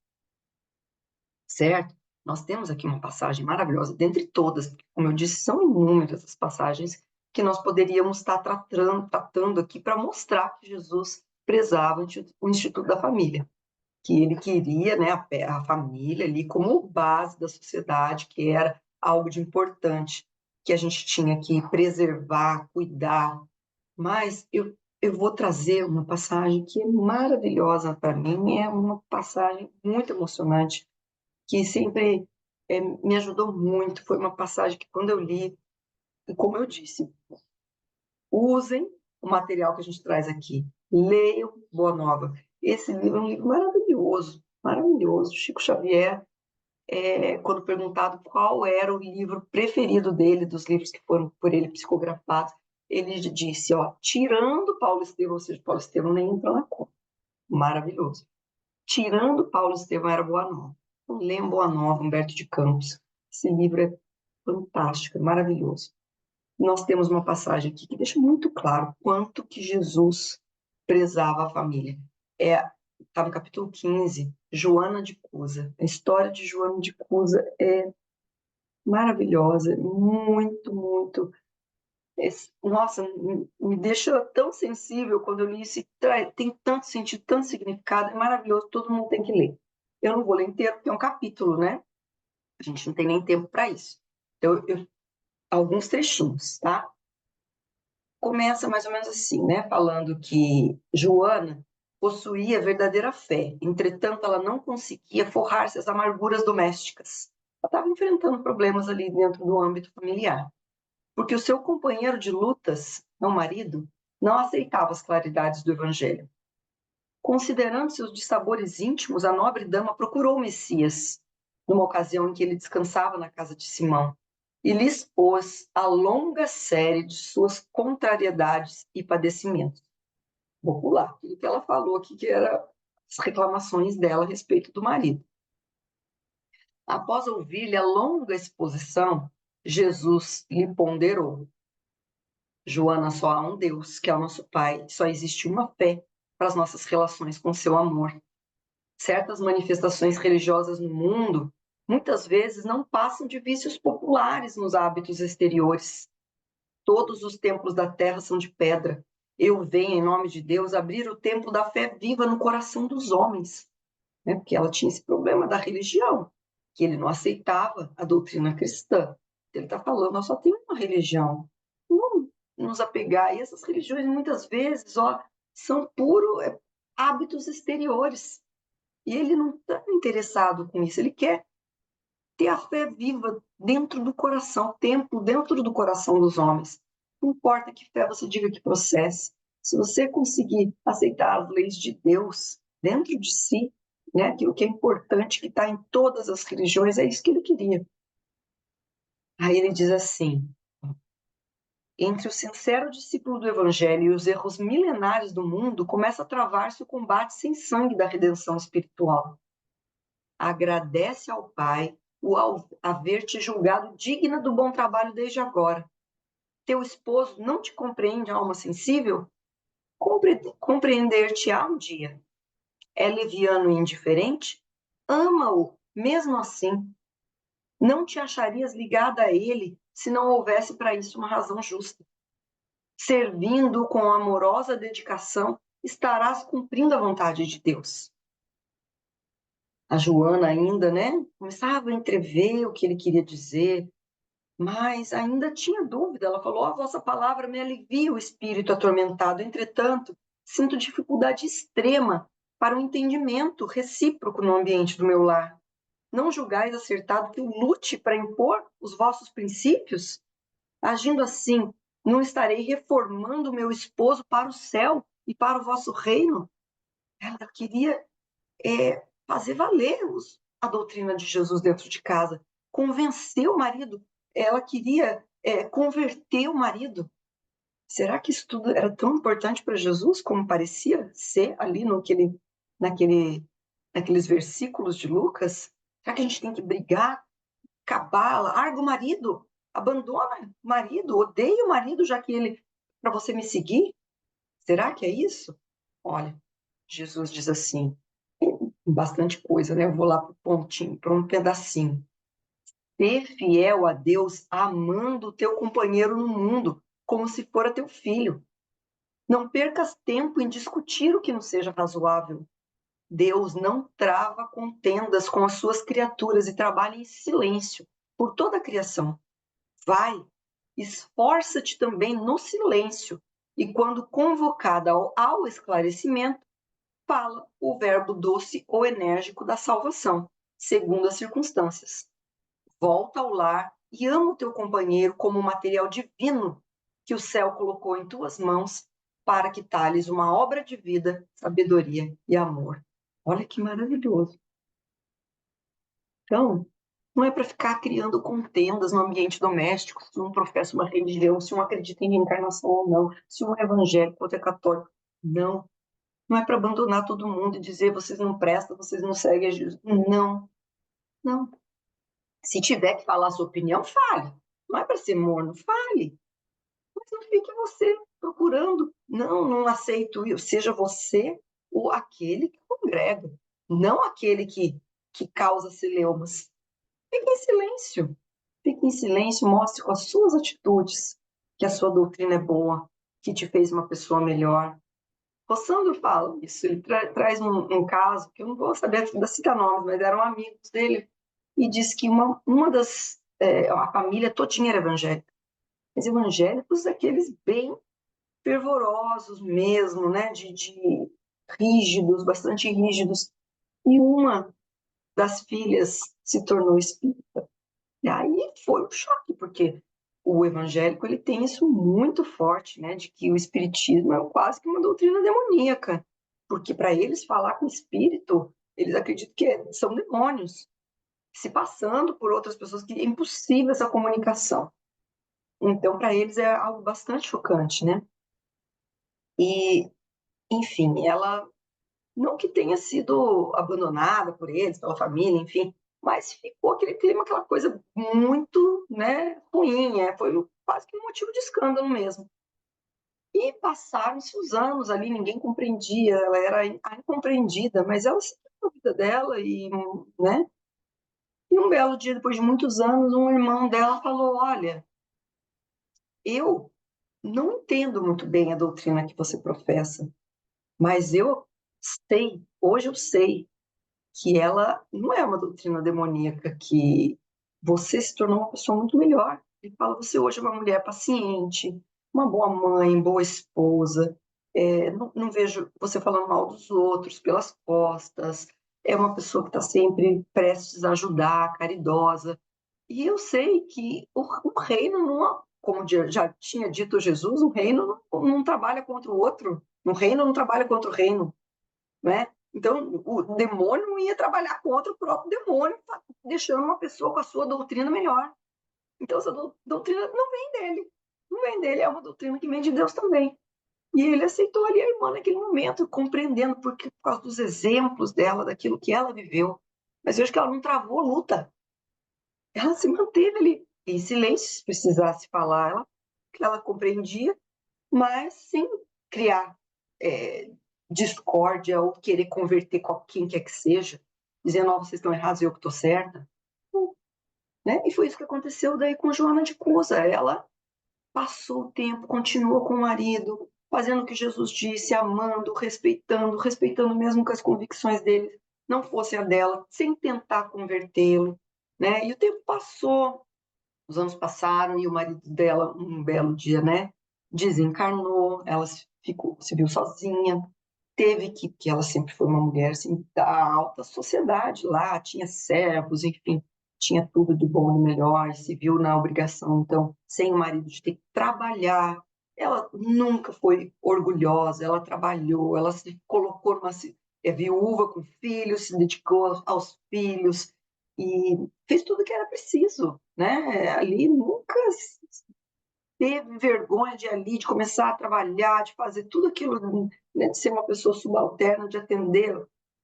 certo? Nós temos aqui uma passagem maravilhosa, dentre todas, como eu disse, são inúmeras as passagens que nós poderíamos estar tratando aqui para mostrar que Jesus prezava o instituto da família, que ele queria, né, a família ali como base da sociedade, que era algo de importante, que a gente tinha que preservar, cuidar. Mas eu vou trazer uma passagem que é maravilhosa para mim, é uma passagem muito emocionante, que sempre me ajudou muito. Foi uma passagem que, quando eu li, e como eu disse, usem o material que a gente traz aqui, leiam Boa Nova. Esse livro é um livro maravilhoso, maravilhoso. Chico Xavier, quando perguntado qual era o livro preferido dele, dos livros que foram por ele psicografados, ele disse, ó, tirando Paulo Estevão, ou seja, Paulo Estevão nem entra na conta. Maravilhoso. Tirando Paulo Estevão, era Boa Nova. Então, leiam Boa Nova, Humberto de Campos. Esse livro é fantástico, é maravilhoso. Nós temos uma passagem aqui que deixa muito claro quanto que Jesus prezava a família. Está no capítulo 15, Joana de Cusa. A história de Joana de Cusa é maravilhosa, muito, muito. Nossa, me deixa tão sensível quando eu li isso. Tem tanto sentido, tanto significado, é maravilhoso, todo mundo tem que ler. Eu não vou ler inteiro, porque é um capítulo, né? A gente não tem nem tempo para isso. Então, alguns trechinhos, tá? Começa mais ou menos assim, né? Falando que Joana possuía verdadeira fé, entretanto, ela não conseguia forrar-se às amarguras domésticas. Ela estava enfrentando problemas ali dentro do âmbito familiar, porque o seu companheiro de lutas, o marido, não aceitava as claridades do evangelho. Considerando seus dissabores íntimos, a nobre dama procurou o Messias, numa ocasião em que ele descansava na casa de Simão, e lhe expôs a longa série de suas contrariedades e padecimentos. Vou pular aquilo que ela falou aqui, que eram as reclamações dela a respeito do marido. Após ouvir-lhe a longa exposição, Jesus lhe ponderou: Joana, só há um Deus, que é o nosso Pai, só existe uma fé para as nossas relações com seu amor. Certas manifestações religiosas no mundo muitas vezes não passam de vícios populares nos hábitos exteriores. Todos os templos da terra são de pedra. Eu venho, em nome de Deus, abrir o templo da fé viva no coração dos homens. Né? Porque ela tinha esse problema da religião, que ele não aceitava a doutrina cristã. Ele está falando, nós só temos uma religião. Não nos apegar. E essas religiões, muitas vezes, são puro hábitos exteriores. E ele não está interessado com isso, ele quer ter a fé viva dentro do coração, templo dentro do coração dos homens. Não importa que fé você diga que processe, se você conseguir aceitar as leis de Deus dentro de si, né, aquilo que é importante, que está em todas as religiões, é isso que ele queria. Aí ele diz assim: entre o sincero discípulo do Evangelho e os erros milenares do mundo, começa a travar-se o combate sem sangue da redenção espiritual. Agradece ao Pai o haver te julgado digna do bom trabalho desde agora. Teu esposo não te compreende, alma sensível? Compreender-te-á um dia. é leviano e indiferente, ama-o mesmo assim. Não te acharias ligada a ele se não houvesse para isso uma razão justa. Servindo com amorosa dedicação, estarás cumprindo a vontade de Deus. A Joana ainda, né, começava a entrever o que ele queria dizer, mas ainda tinha dúvida. Ela falou: a vossa palavra me alivia o espírito atormentado. Entretanto, sinto dificuldade extrema para o entendimento recíproco no ambiente do meu lar. Não julgais acertado que eu lute para impor os vossos princípios? Agindo assim, não estarei reformando o meu esposo para o céu e para o vosso reino? Ela queria fazer valer a doutrina de Jesus dentro de casa, convencer o marido. Ela queria converter o marido. Será que isso tudo era tão importante para Jesus como parecia ser ali naquele, naqueles versículos de Lucas? Será que a gente tem que brigar, acabar, larga o marido, abandona o marido, odeia o marido, já que ele, para você me seguir? Será que é isso? Olha, Jesus diz assim, bastante coisa, né? Eu vou lá para o pontinho, para um pedacinho. Ser fiel a Deus amando o teu companheiro no mundo, como se fora teu filho. Não percas tempo em discutir o que não seja razoável. Deus não trava contendas com as suas criaturas e trabalha em silêncio por toda a criação. Vai, esforça-te também no silêncio, e quando convocada ao esclarecimento, fala o verbo doce ou enérgico da salvação, segundo as circunstâncias. Volta ao lar e ama o teu companheiro como material divino que o céu colocou em tuas mãos para que tales uma obra de vida, sabedoria e amor. Olha que maravilhoso. Então, não é para ficar criando contendas no ambiente doméstico, se um professa uma religião, se um acredita em reencarnação ou não, se um é evangélico ou outro é católico. Não. Não é para abandonar todo mundo e dizer vocês não prestam, vocês não seguem a Jesus. Não, não. Se tiver que falar a sua opinião, fale. Não é para ser morno, fale. Mas não fique você procurando. Não, não aceito isso. Seja você o aquele que congrega, não aquele que causa celeumas. Fique em silêncio. Fique em silêncio, mostre com as suas atitudes que a sua doutrina é boa, que te fez uma pessoa melhor. O Sandro fala isso, ele traz um caso, que eu não vou saber citar nomes, mas eram amigos dele, e diz que uma das, a família todinha era evangélica, mas evangélicos aqueles bem fervorosos mesmo, né, de rígidos, bastante rígidos, e uma das filhas se tornou espírita. E aí foi um choque, porque o evangélico ele tem isso muito forte, né, de que o espiritismo é quase que uma doutrina demoníaca, porque para eles falar com espírito, eles acreditam que são demônios, se passando por outras pessoas, que é impossível essa comunicação. Então, para eles é algo bastante chocante, né? E, enfim, ela não que tenha sido abandonada por eles, pela família, enfim, mas ficou aquele clima, aquela coisa muito, né, ruim, foi quase que um motivo de escândalo mesmo. E passaram-se os anos ali, ninguém compreendia, ela era a incompreendida, mas ela seguiu a vida dela e, né, e um belo dia, depois de muitos anos, um irmão dela falou: olha, eu não entendo muito bem a doutrina que você professa, mas eu sei, hoje eu sei que ela não é uma doutrina demoníaca, que você se tornou uma pessoa muito melhor. Ele fala: você hoje é uma mulher paciente, uma boa mãe, boa esposa, não vejo você falando mal dos outros pelas costas, é uma pessoa que está sempre prestes a ajudar, caridosa. E eu sei que o reino, não, como já tinha dito Jesus, o reino não trabalha contra o outro, o reino não trabalha contra o reino, né? Então, o demônio não ia trabalhar contra o próprio demônio, deixando uma pessoa com a sua doutrina melhor. Então, essa doutrina não vem dele. Não vem dele, é uma doutrina que vem de Deus também. E ele aceitou ali a irmã naquele momento, compreendendo por causa dos exemplos dela, daquilo que ela viveu. Mas eu acho que ela não travou a luta. Ela se manteve ali em silêncio, se precisasse falar, que ela compreendia, mas sem criar discórdia ou querer converter quem quer que seja, dizendo, ó, vocês estão errados e eu que estou certa. Né? E foi isso que aconteceu daí com Joana de Cusa. Ela passou o tempo, continuou com o marido, fazendo o que Jesus disse, amando, respeitando mesmo que as convicções dele não fossem a dela, sem tentar convertê-lo. Né? E o tempo passou, os anos passaram e o marido dela, um belo dia, né, desencarnou, ela se viu sozinha, teve que ela sempre foi uma mulher assim, da alta sociedade lá, tinha servos, enfim, tinha tudo do bom e do melhor, se viu na obrigação, então, sem o marido, de ter que trabalhar. Ela nunca foi orgulhosa, ela trabalhou, ela se colocou numa viúva com filhos, se dedicou aos filhos e fez tudo o que era preciso, né? Ali nunca teve vergonha de ali, de começar a trabalhar, de fazer tudo aquilo, né, de ser uma pessoa subalterna, de atender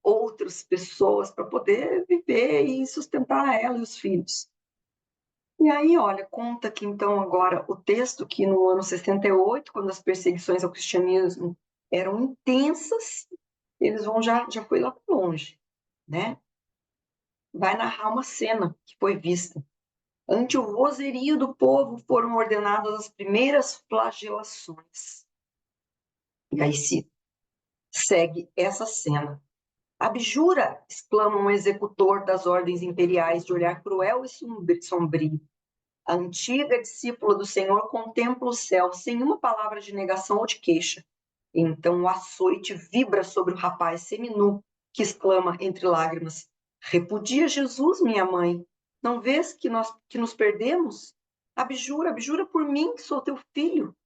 outras pessoas para poder viver e sustentar ela e os filhos. E aí, olha, conta que então agora o texto que no ano 68, quando as perseguições ao cristianismo eram intensas, eles vão já foi lá para longe, né? Vai narrar uma cena que foi vista. Ante o vozerio do povo foram ordenadas as primeiras flagelações. E aí se segue essa cena. Abjura, exclama um executor das ordens imperiais de olhar cruel e sombrio. A antiga discípula do Senhor contempla o céu sem uma palavra de negação ou de queixa. Então o açoite vibra sobre o rapaz seminu, que exclama entre lágrimas: Repudia Jesus, minha mãe. Não vês que nos perdemos? Abjura, abjura por mim, que sou teu filho.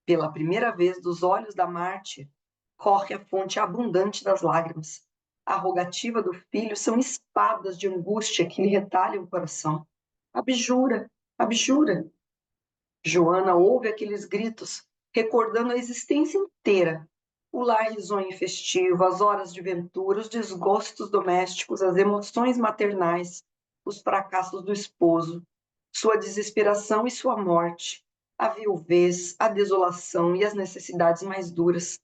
Pela primeira vez dos olhos da Marte, corre a fonte abundante das lágrimas. A rogativa do filho são espadas de angústia que lhe retalham o coração. Abjura, abjura. Joana ouve aqueles gritos, recordando a existência inteira. O lar risonho e festivo, as horas de ventura, os desgostos domésticos, as emoções maternais, os fracassos do esposo, sua desesperação e sua morte, a viuvez, a desolação e as necessidades mais duras.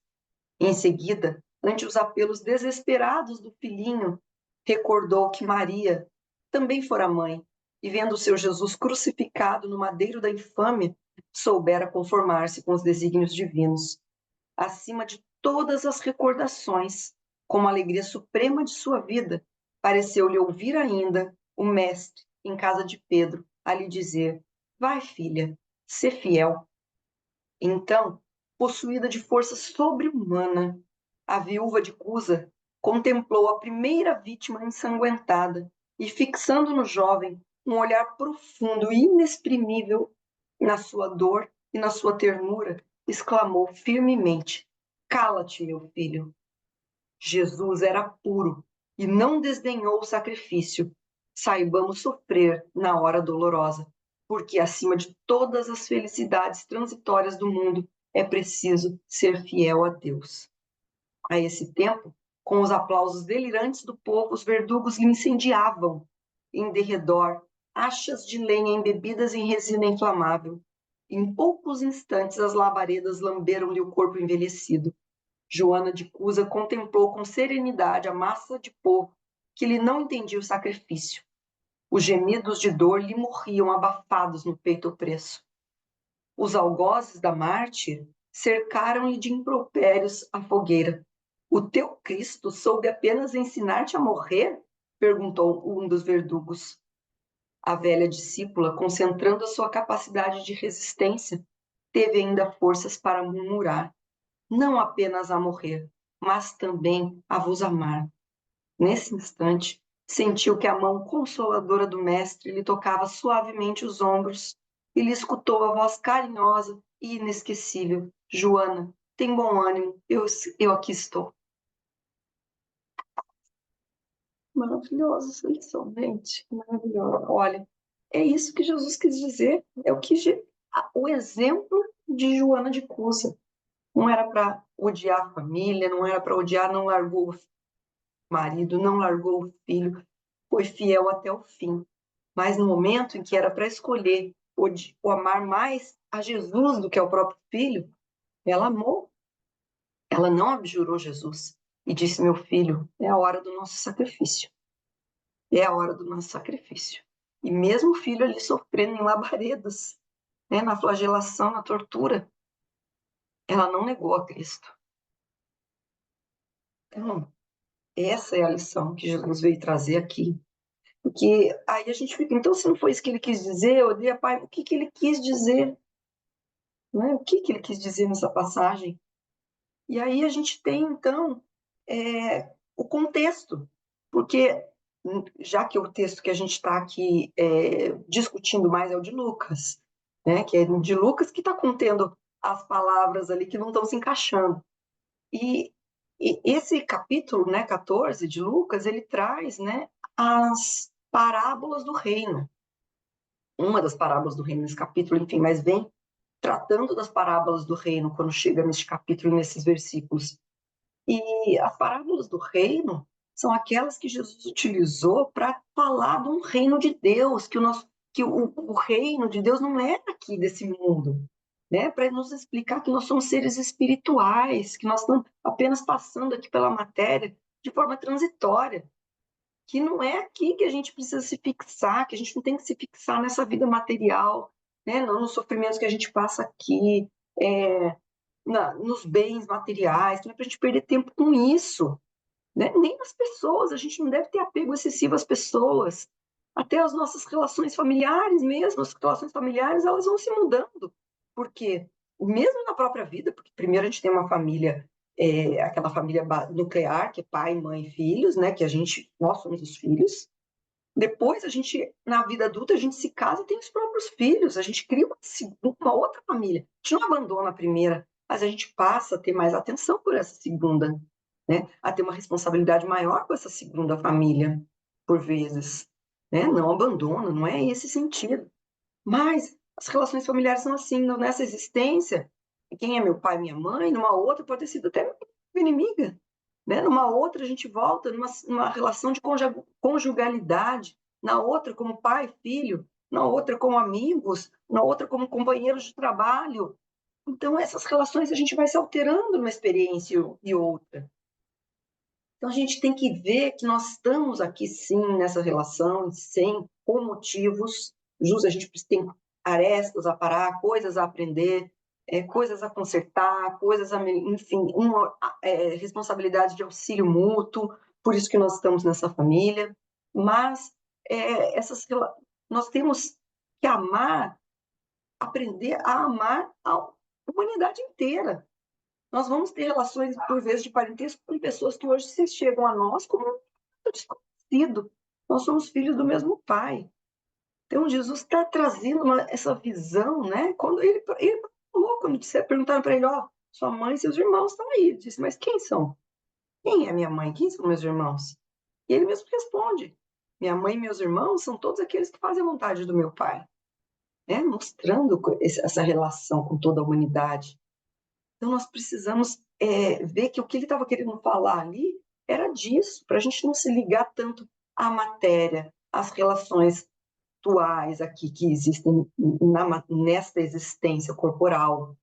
Em seguida, ante os apelos desesperados do filhinho, recordou que Maria também fora mãe e, vendo seu Jesus crucificado no madeiro da infâmia, soubera conformar-se com os desígnios divinos. Acima de todas as recordações, como a alegria suprema de sua vida, pareceu-lhe ouvir ainda o Mestre, em casa de Pedro, a lhe dizer: Vai, filha, sê fiel. Então, possuída de força sobre-humana, a viúva de Cusa contemplou a primeira vítima ensanguentada e, fixando no jovem um olhar profundo e inexprimível na sua dor e na sua ternura, exclamou firmemente: Cala-te, meu filho. Jesus era puro e não desdenhou o sacrifício. Saibamos sofrer na hora dolorosa, porque acima de todas as felicidades transitórias do mundo é preciso ser fiel a Deus. A esse tempo, com os aplausos delirantes do povo, os verdugos lhe incendiavam em derredor achas de lenha embebidas em resina inflamável. Em poucos instantes, as labaredas lamberam-lhe o corpo envelhecido. Joana de Cusa contemplou com serenidade a massa de povo que lhe não entendia o sacrifício. Os gemidos de dor lhe morriam abafados no peito opresso. Os algozes da mártir cercaram-lhe de impropérios a fogueira. O teu Cristo soube apenas ensinar-te a morrer? Perguntou um dos verdugos. A velha discípula, concentrando a sua capacidade de resistência, teve ainda forças para murmurar: Não apenas a morrer, mas também a vos amar. Nesse instante, sentiu que a mão consoladora do mestre lhe tocava suavemente os ombros e lhe escutou a voz carinhosa e inesquecível: Joana, tem bom ânimo, eu aqui estou. Maravilhosa essa lição, gente. Maravilhosa. Olha, é isso que Jesus quis dizer. É o que o exemplo de Joana de Cusa. Não era para odiar a família, não era para odiar, não largou o marido, não largou o filho, foi fiel até o fim. Mas no momento em que era para escolher o amar mais a Jesus do que ao próprio filho, ela amou. Ela não abjurou Jesus e disse: meu filho, é a hora do nosso sacrifício. É a hora do nosso sacrifício. E mesmo o filho ali sofrendo em labaredas, né, na flagelação, na tortura, ela não negou a Cristo. Então, essa é a lição que Jesus veio trazer aqui. Porque aí a gente fica, então, se não foi isso que ele quis dizer, eu dei a pai, o que que ele quis dizer? Né? O que que ele quis dizer nessa passagem? E aí a gente tem, então, o contexto, porque já que o texto que a gente está aqui discutindo mais é o de Lucas, né? Que é de Lucas que está contendo as palavras ali que não estão se encaixando. E, e esse capítulo, né, 14 de Lucas, ele traz, né, as parábolas do reino. Uma das parábolas do reino nesse capítulo, enfim, mas vem tratando das parábolas do reino quando chega neste capítulo, nesses versículos. E as parábolas do reino são aquelas que Jesus utilizou para falar de um reino de Deus, que o reino de Deus não é aqui desse mundo, né? Para nos explicar que nós somos seres espirituais, que nós estamos apenas passando aqui pela matéria de forma transitória, que não é aqui que a gente precisa se fixar, que a gente não tem que se fixar nessa vida material, né? Não nos sofrimentos que a gente passa aqui, nos bens materiais, não é para a gente perder tempo com isso, né? Nem nas pessoas, a gente não deve ter apego excessivo às pessoas, até as nossas relações familiares mesmo, as relações familiares, elas vão se mudando, porque mesmo na própria vida, porque primeiro a gente tem uma família, aquela família nuclear, que é pai, mãe, filhos, né, que nós somos os filhos, depois a gente, na vida adulta, a gente se casa e tem os próprios filhos, a gente cria uma outra família, a gente não abandona a primeira, mas a gente passa a ter mais atenção por essa segunda, né? A ter uma responsabilidade maior com essa segunda família, por vezes, né? Não abandona, não é esse sentido. Mas as relações familiares são assim, nessa existência, quem é meu pai e minha mãe, numa outra pode ter sido até minha inimiga, né? Numa outra a gente volta numa relação de conjugalidade, na outra como pai e filho, na outra como amigos, na outra como companheiros de trabalho. Então essas relações a gente vai se alterando numa experiência e outra. Então a gente tem que ver que nós estamos aqui sim nessa relação, sem com motivos, justo a gente tem arestas a parar, coisas a aprender, coisas a consertar, coisas a, enfim, uma responsabilidade de auxílio mútuo, por isso que nós estamos nessa família. Mas essas nós temos que amar, aprender a amar a humanidade inteira. Nós vamos ter relações, por vezes, de parentesco com pessoas que hoje se chegam a nós como um desconhecido. Nós somos filhos do mesmo pai. Então, Jesus está trazendo essa visão, né? Quando ele falou, quando perguntaram para ele, ó, sua mãe e seus irmãos estão aí. Ele disse, mas quem são? Quem é minha mãe? Quem são meus irmãos? E ele mesmo responde, minha mãe e meus irmãos são todos aqueles que fazem a vontade do meu pai. Né? Mostrando essa relação com toda a humanidade. Então, nós precisamos ver que o que ele estava querendo falar ali era disso, para a gente não se ligar tanto à matéria, às relações atuais aqui que existem nesta existência corporal,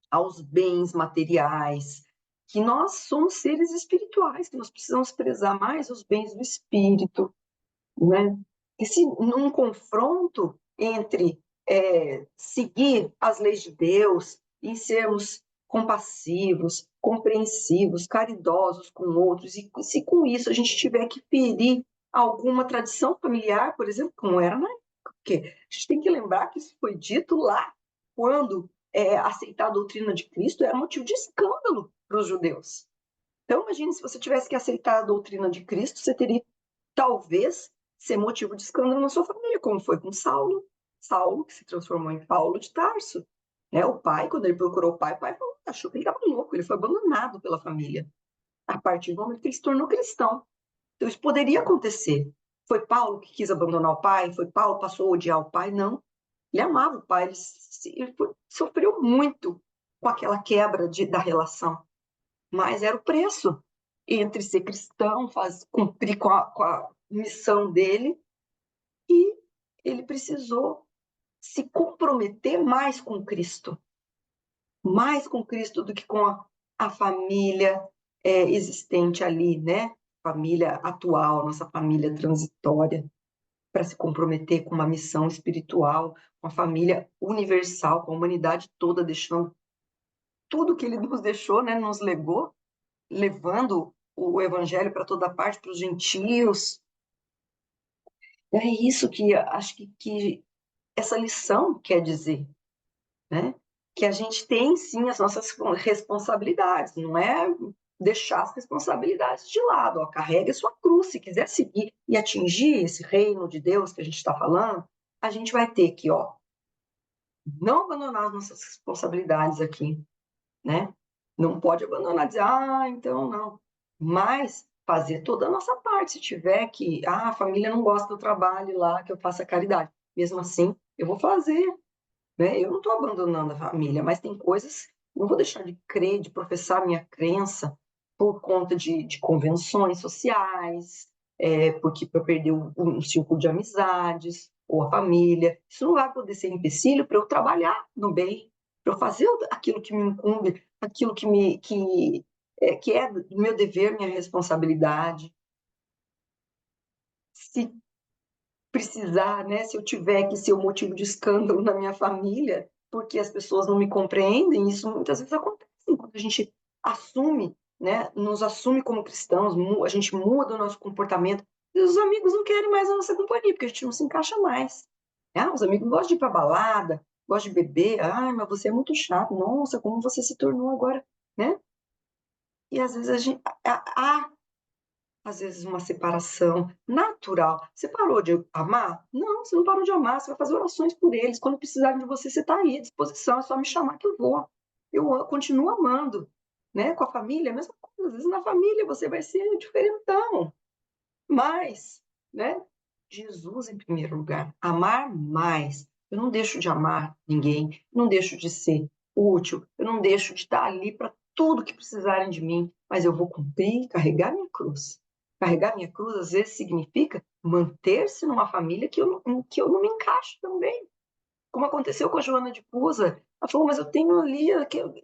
aos bens materiais, que nós somos seres espirituais, que nós precisamos prezar mais os bens do espírito, né? E se num confronto entre seguir as leis de Deus e sermos compassivos, compreensivos, caridosos com outros, e se com isso a gente tiver que ferir alguma tradição familiar, por exemplo, como era na época, porque a gente tem que lembrar que isso foi dito lá, quando aceitar a doutrina de Cristo era motivo de escândalo para os judeus. Então, imagine se você tivesse que aceitar a doutrina de Cristo, você teria talvez ser motivo de escândalo na sua família, como foi com Saulo. Saulo, que se transformou em Paulo de Tarso. Né? O pai, quando ele procurou o pai falou, achou que ele estava louco, ele foi abandonado pela família. A partir do momento que ele se tornou cristão. Então, isso poderia acontecer. Foi Paulo que quis abandonar o pai? Foi Paulo que passou a odiar o pai? Não. Ele amava o pai, ele sofreu muito com aquela quebra da relação. Mas era o preço entre ser cristão, cumprir com a missão dele, e ele precisou se comprometer mais com Cristo do que com a família existente ali, né? Família atual, nossa família transitória, para se comprometer com uma missão espiritual, com a família universal, com a humanidade toda, deixando tudo que ele nos deixou, né? Nos legou, levando o evangelho para toda parte, para os gentios. É isso que acho que essa lição quer dizer, né? Que a gente tem sim as nossas responsabilidades, não é deixar as responsabilidades de lado, ó, carregue a sua cruz, se quiser seguir e atingir esse reino de Deus que a gente está falando, a gente vai ter que, ó, não abandonar as nossas responsabilidades aqui, né? Não pode abandonar, dizer, então não. Mas fazer toda a nossa parte. Se tiver que, a família não gosta do trabalho lá, que eu faça caridade. Mesmo assim, eu vou fazer, né? Eu não estou abandonando a família, mas tem coisas, não vou deixar de crer, de professar minha crença por conta de convenções sociais, porque para eu perder um círculo de amizades ou a família. Isso não vai poder ser empecilho para eu trabalhar no bem, para eu fazer aquilo que me incumbe, aquilo que é do meu dever, minha responsabilidade. Se precisar, né, se eu tiver que ser o motivo de escândalo na minha família, porque as pessoas não me compreendem, isso muitas vezes acontece quando a gente assume, né, nos assume como cristãos, a gente muda o nosso comportamento, e os amigos não querem mais a nossa companhia, porque a gente não se encaixa mais. Os amigos gostam de ir para balada, gostam de beber, mas você é muito chato, nossa, como você se tornou agora, né? E às vezes a gente, às vezes uma separação natural. Você parou de amar? Não, você não parou de amar, você vai fazer orações por eles. Quando precisarem de você, você está aí à disposição, é só me chamar que eu vou. Eu continuo amando. Né? Com a família, a mesma coisa. Às vezes na família você vai ser diferentão. Mas, né? Jesus em primeiro lugar. Amar mais. Eu não deixo de amar ninguém, não deixo de ser útil, eu não deixo de estar ali para tudo que precisarem de mim, mas eu vou cumprir, carregar minha cruz. Carregar minha cruz, às vezes, significa manter-se numa família que eu não me encaixo também. Como aconteceu com a Joana de Cusa. Ela falou, mas eu tenho ali,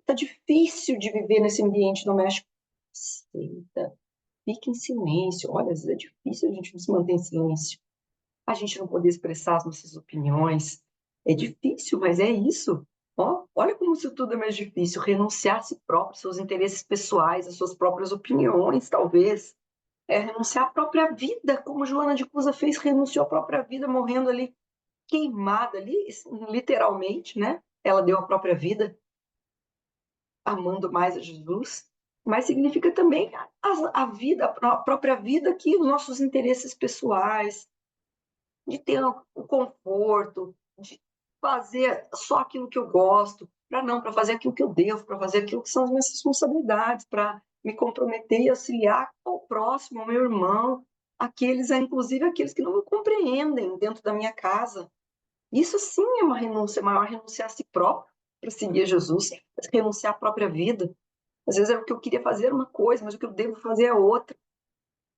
tá difícil de viver nesse ambiente doméstico. Aceita, fica em silêncio. Olha, às vezes é difícil a gente se manter em silêncio, a gente não poder expressar as nossas opiniões. É difícil, mas é isso. Olha como isso tudo é mais difícil. Renunciar a si próprio, seus interesses pessoais, as suas próprias opiniões, talvez. Renunciar à própria vida, como Joana de Cusa fez, renunciou à própria vida, morrendo ali, queimada ali, literalmente, né? Ela deu a própria vida, amando mais a Jesus. Mas significa também a vida, a própria vida aqui, os nossos interesses pessoais, de ter o conforto, de fazer só aquilo que eu gosto, para fazer aquilo que eu devo, para fazer aquilo que são as minhas responsabilidades, para me comprometer e auxiliar ao próximo, ao meu irmão, inclusive aqueles que não me compreendem dentro da minha casa. Isso sim é uma renúncia maior, renunciar a si próprio para seguir Jesus, renunciar à própria vida. Às vezes é o que eu queria fazer uma coisa, mas o que eu devo fazer é outra.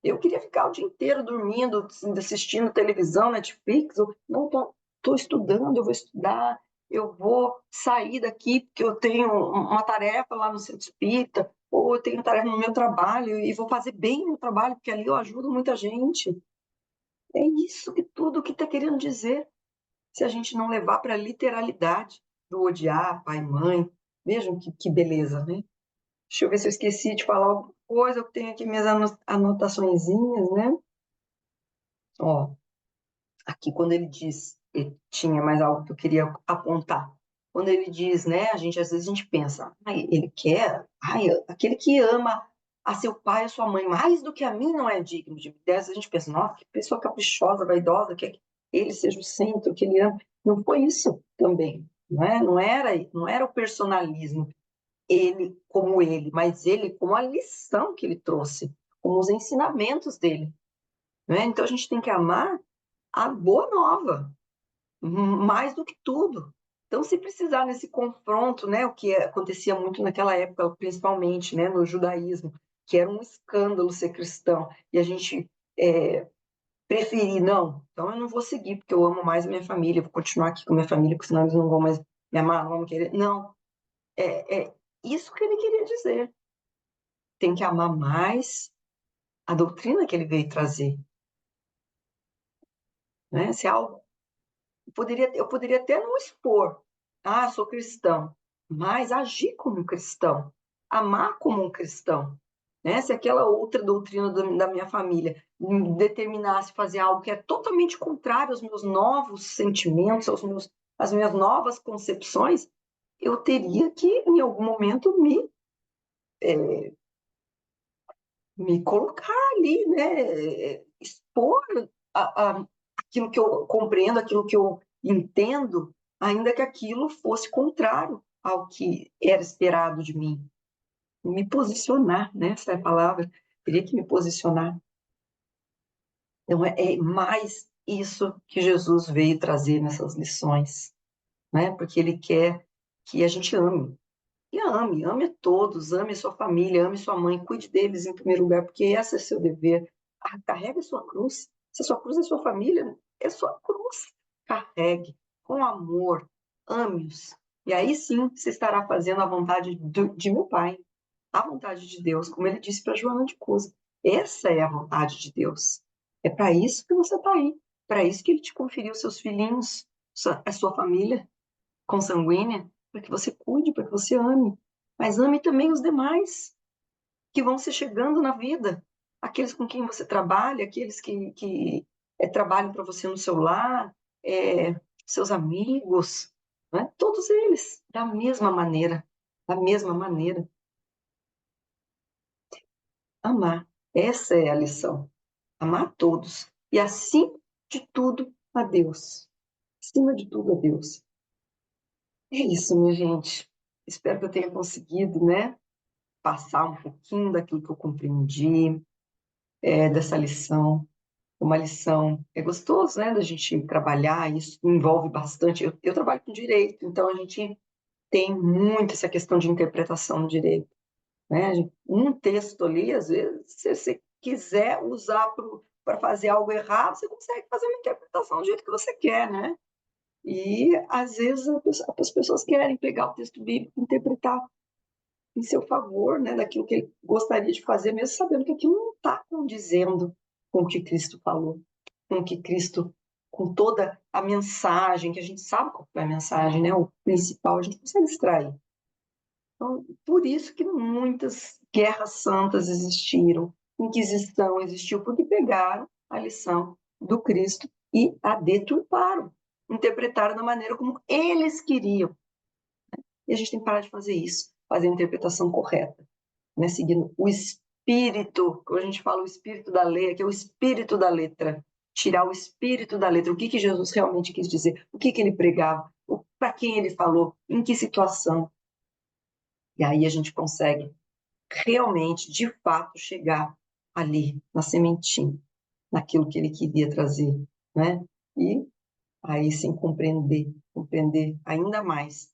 Eu queria ficar o dia inteiro dormindo, assistindo televisão, Netflix. Não, estou estudando, eu vou estudar, eu vou sair daqui porque eu tenho uma tarefa lá no centro espírita, ou eu tenho tarefa no meu trabalho e vou fazer bem no trabalho, porque ali eu ajudo muita gente. É isso que tudo que está querendo dizer, se a gente não levar para a literalidade do odiar pai e mãe. Vejam que beleza, né? Deixa eu ver se eu esqueci de falar alguma coisa. Eu tenho aqui minhas anotaçõezinhas, né? Ó, aqui quando ele diz, tinha mais algo que eu queria apontar. Quando ele diz, né, às vezes a gente pensa, ele quer, aquele que ama a seu pai e a sua mãe mais do que a mim não é digno de mim. Dessa a gente pensa, nossa, que pessoa caprichosa, vaidosa, quer que ele seja o centro, que ele ama. Não foi isso também, né? Não era o personalismo, ele, mas ele como a lição que ele trouxe, como os ensinamentos dele, né? Então a gente tem que amar a boa nova, mais do que tudo. Então, se precisar nesse confronto, né, o que acontecia muito naquela época, principalmente, né, no judaísmo, que era um escândalo ser cristão, e a gente preferir, não, então eu não vou seguir, porque eu amo mais a minha família, eu vou continuar aqui com a minha família, porque senão eles não vão mais me amar, não vão me querer. Não, é isso que ele queria dizer. tem que amar mais a doutrina que ele veio trazer, né? Se algo eu poderia até não expor, sou cristão, mas agir como um cristão, amar como um cristão, né? Se aquela outra doutrina da minha família me determinasse fazer algo que é totalmente contrário aos meus novos sentimentos, às minhas novas concepções, eu teria que, em algum momento, me colocar ali, né? Expor aquilo que eu compreendo, aquilo que eu entendo, ainda que aquilo fosse contrário ao que era esperado de mim. Me posicionar, né? Essa é a palavra. Teria que me posicionar. Então, é mais isso que Jesus veio trazer nessas lições, né? Porque ele quer que a gente ame. E ame a todos, ame a sua família, ame sua mãe, cuide deles em primeiro lugar, porque esse é seu dever. Carregue a sua cruz. Se a sua cruz é sua família, é sua cruz. Carregue com amor, ame-os. E aí sim você estará fazendo a vontade de meu Pai, a vontade de Deus, como ele disse para Joana de Cusa. Essa é a vontade de Deus. É para isso que você está aí. Para isso que ele te conferiu seus filhinhos, a sua família consanguínea, para que você cuide, para que você ame. Mas ame também os demais que vão se chegando na vida. Aqueles com quem você trabalha, aqueles que trabalham para você no seu lar, seus amigos, né? Todos eles, da mesma maneira. Da mesma maneira. Amar. Essa é a lição. Amar a todos. E acima de tudo, a Deus. Acima de tudo, a Deus. É isso, minha gente. Espero que eu tenha conseguido, né, passar um pouquinho daquilo que eu compreendi, dessa lição. Uma lição, é gostoso, né, da gente trabalhar, isso envolve bastante. Eu trabalho com direito, então a gente tem muito essa questão de interpretação do direito, né? Um texto ali, às vezes, se você quiser usar para fazer algo errado, você consegue fazer uma interpretação do jeito que você quer, né? E às vezes as pessoas querem pegar o texto bíblico e interpretar em seu favor, né, daquilo que ele gostaria de fazer, mesmo sabendo que aquilo não está condizendo com o que Cristo falou, com o que Cristo, com toda a mensagem, que a gente sabe qual é a mensagem, né, o principal, a gente consegue extrair. Então, por isso que muitas guerras santas existiram, Inquisição existiu, porque pegaram a lição do Cristo e a deturparam, interpretaram da maneira como eles queriam. E a gente tem que parar de fazer isso, fazer a interpretação correta, né? Seguindo o espírito, como a gente fala, o espírito da lei, que é o espírito da letra. Tirar o espírito da letra, o que Jesus realmente quis dizer, o que ele pregava, para quem ele falou, em que situação. E aí a gente consegue realmente, de fato, chegar ali, na sementinha, naquilo que ele queria trazer, né? E aí sim compreender ainda mais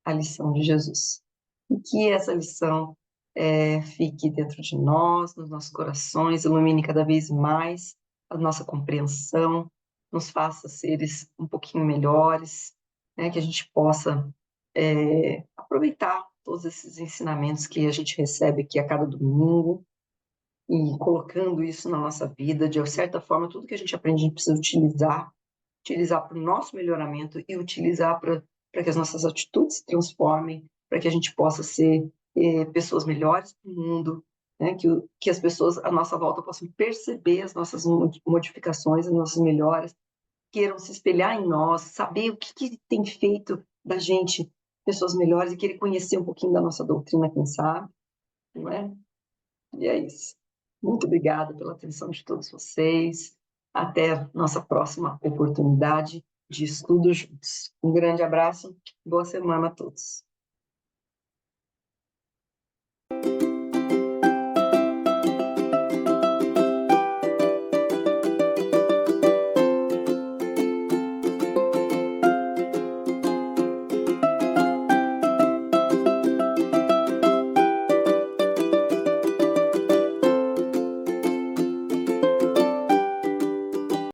a lição de Jesus. E que essa lição fique dentro de nós, nos nossos corações, ilumine cada vez mais a nossa compreensão, nos faça seres um pouquinho melhores, né, que a gente possa aproveitar todos esses ensinamentos que a gente recebe aqui a cada domingo e colocando isso na nossa vida, de certa forma, tudo que a gente aprende, a gente precisa utilizar para o nosso melhoramento e utilizar para que as nossas atitudes se transformem, para que a gente possa ser pessoas melhores para o mundo, né? Que as pessoas à nossa volta possam perceber as nossas modificações, as nossas melhoras, queiram se espelhar em nós, saber o que tem feito da gente pessoas melhores e querer conhecer um pouquinho da nossa doutrina, quem sabe, não é? E é isso. Muito obrigada pela atenção de todos vocês. Até a nossa próxima oportunidade de estudo juntos. Um grande abraço, boa semana a todos.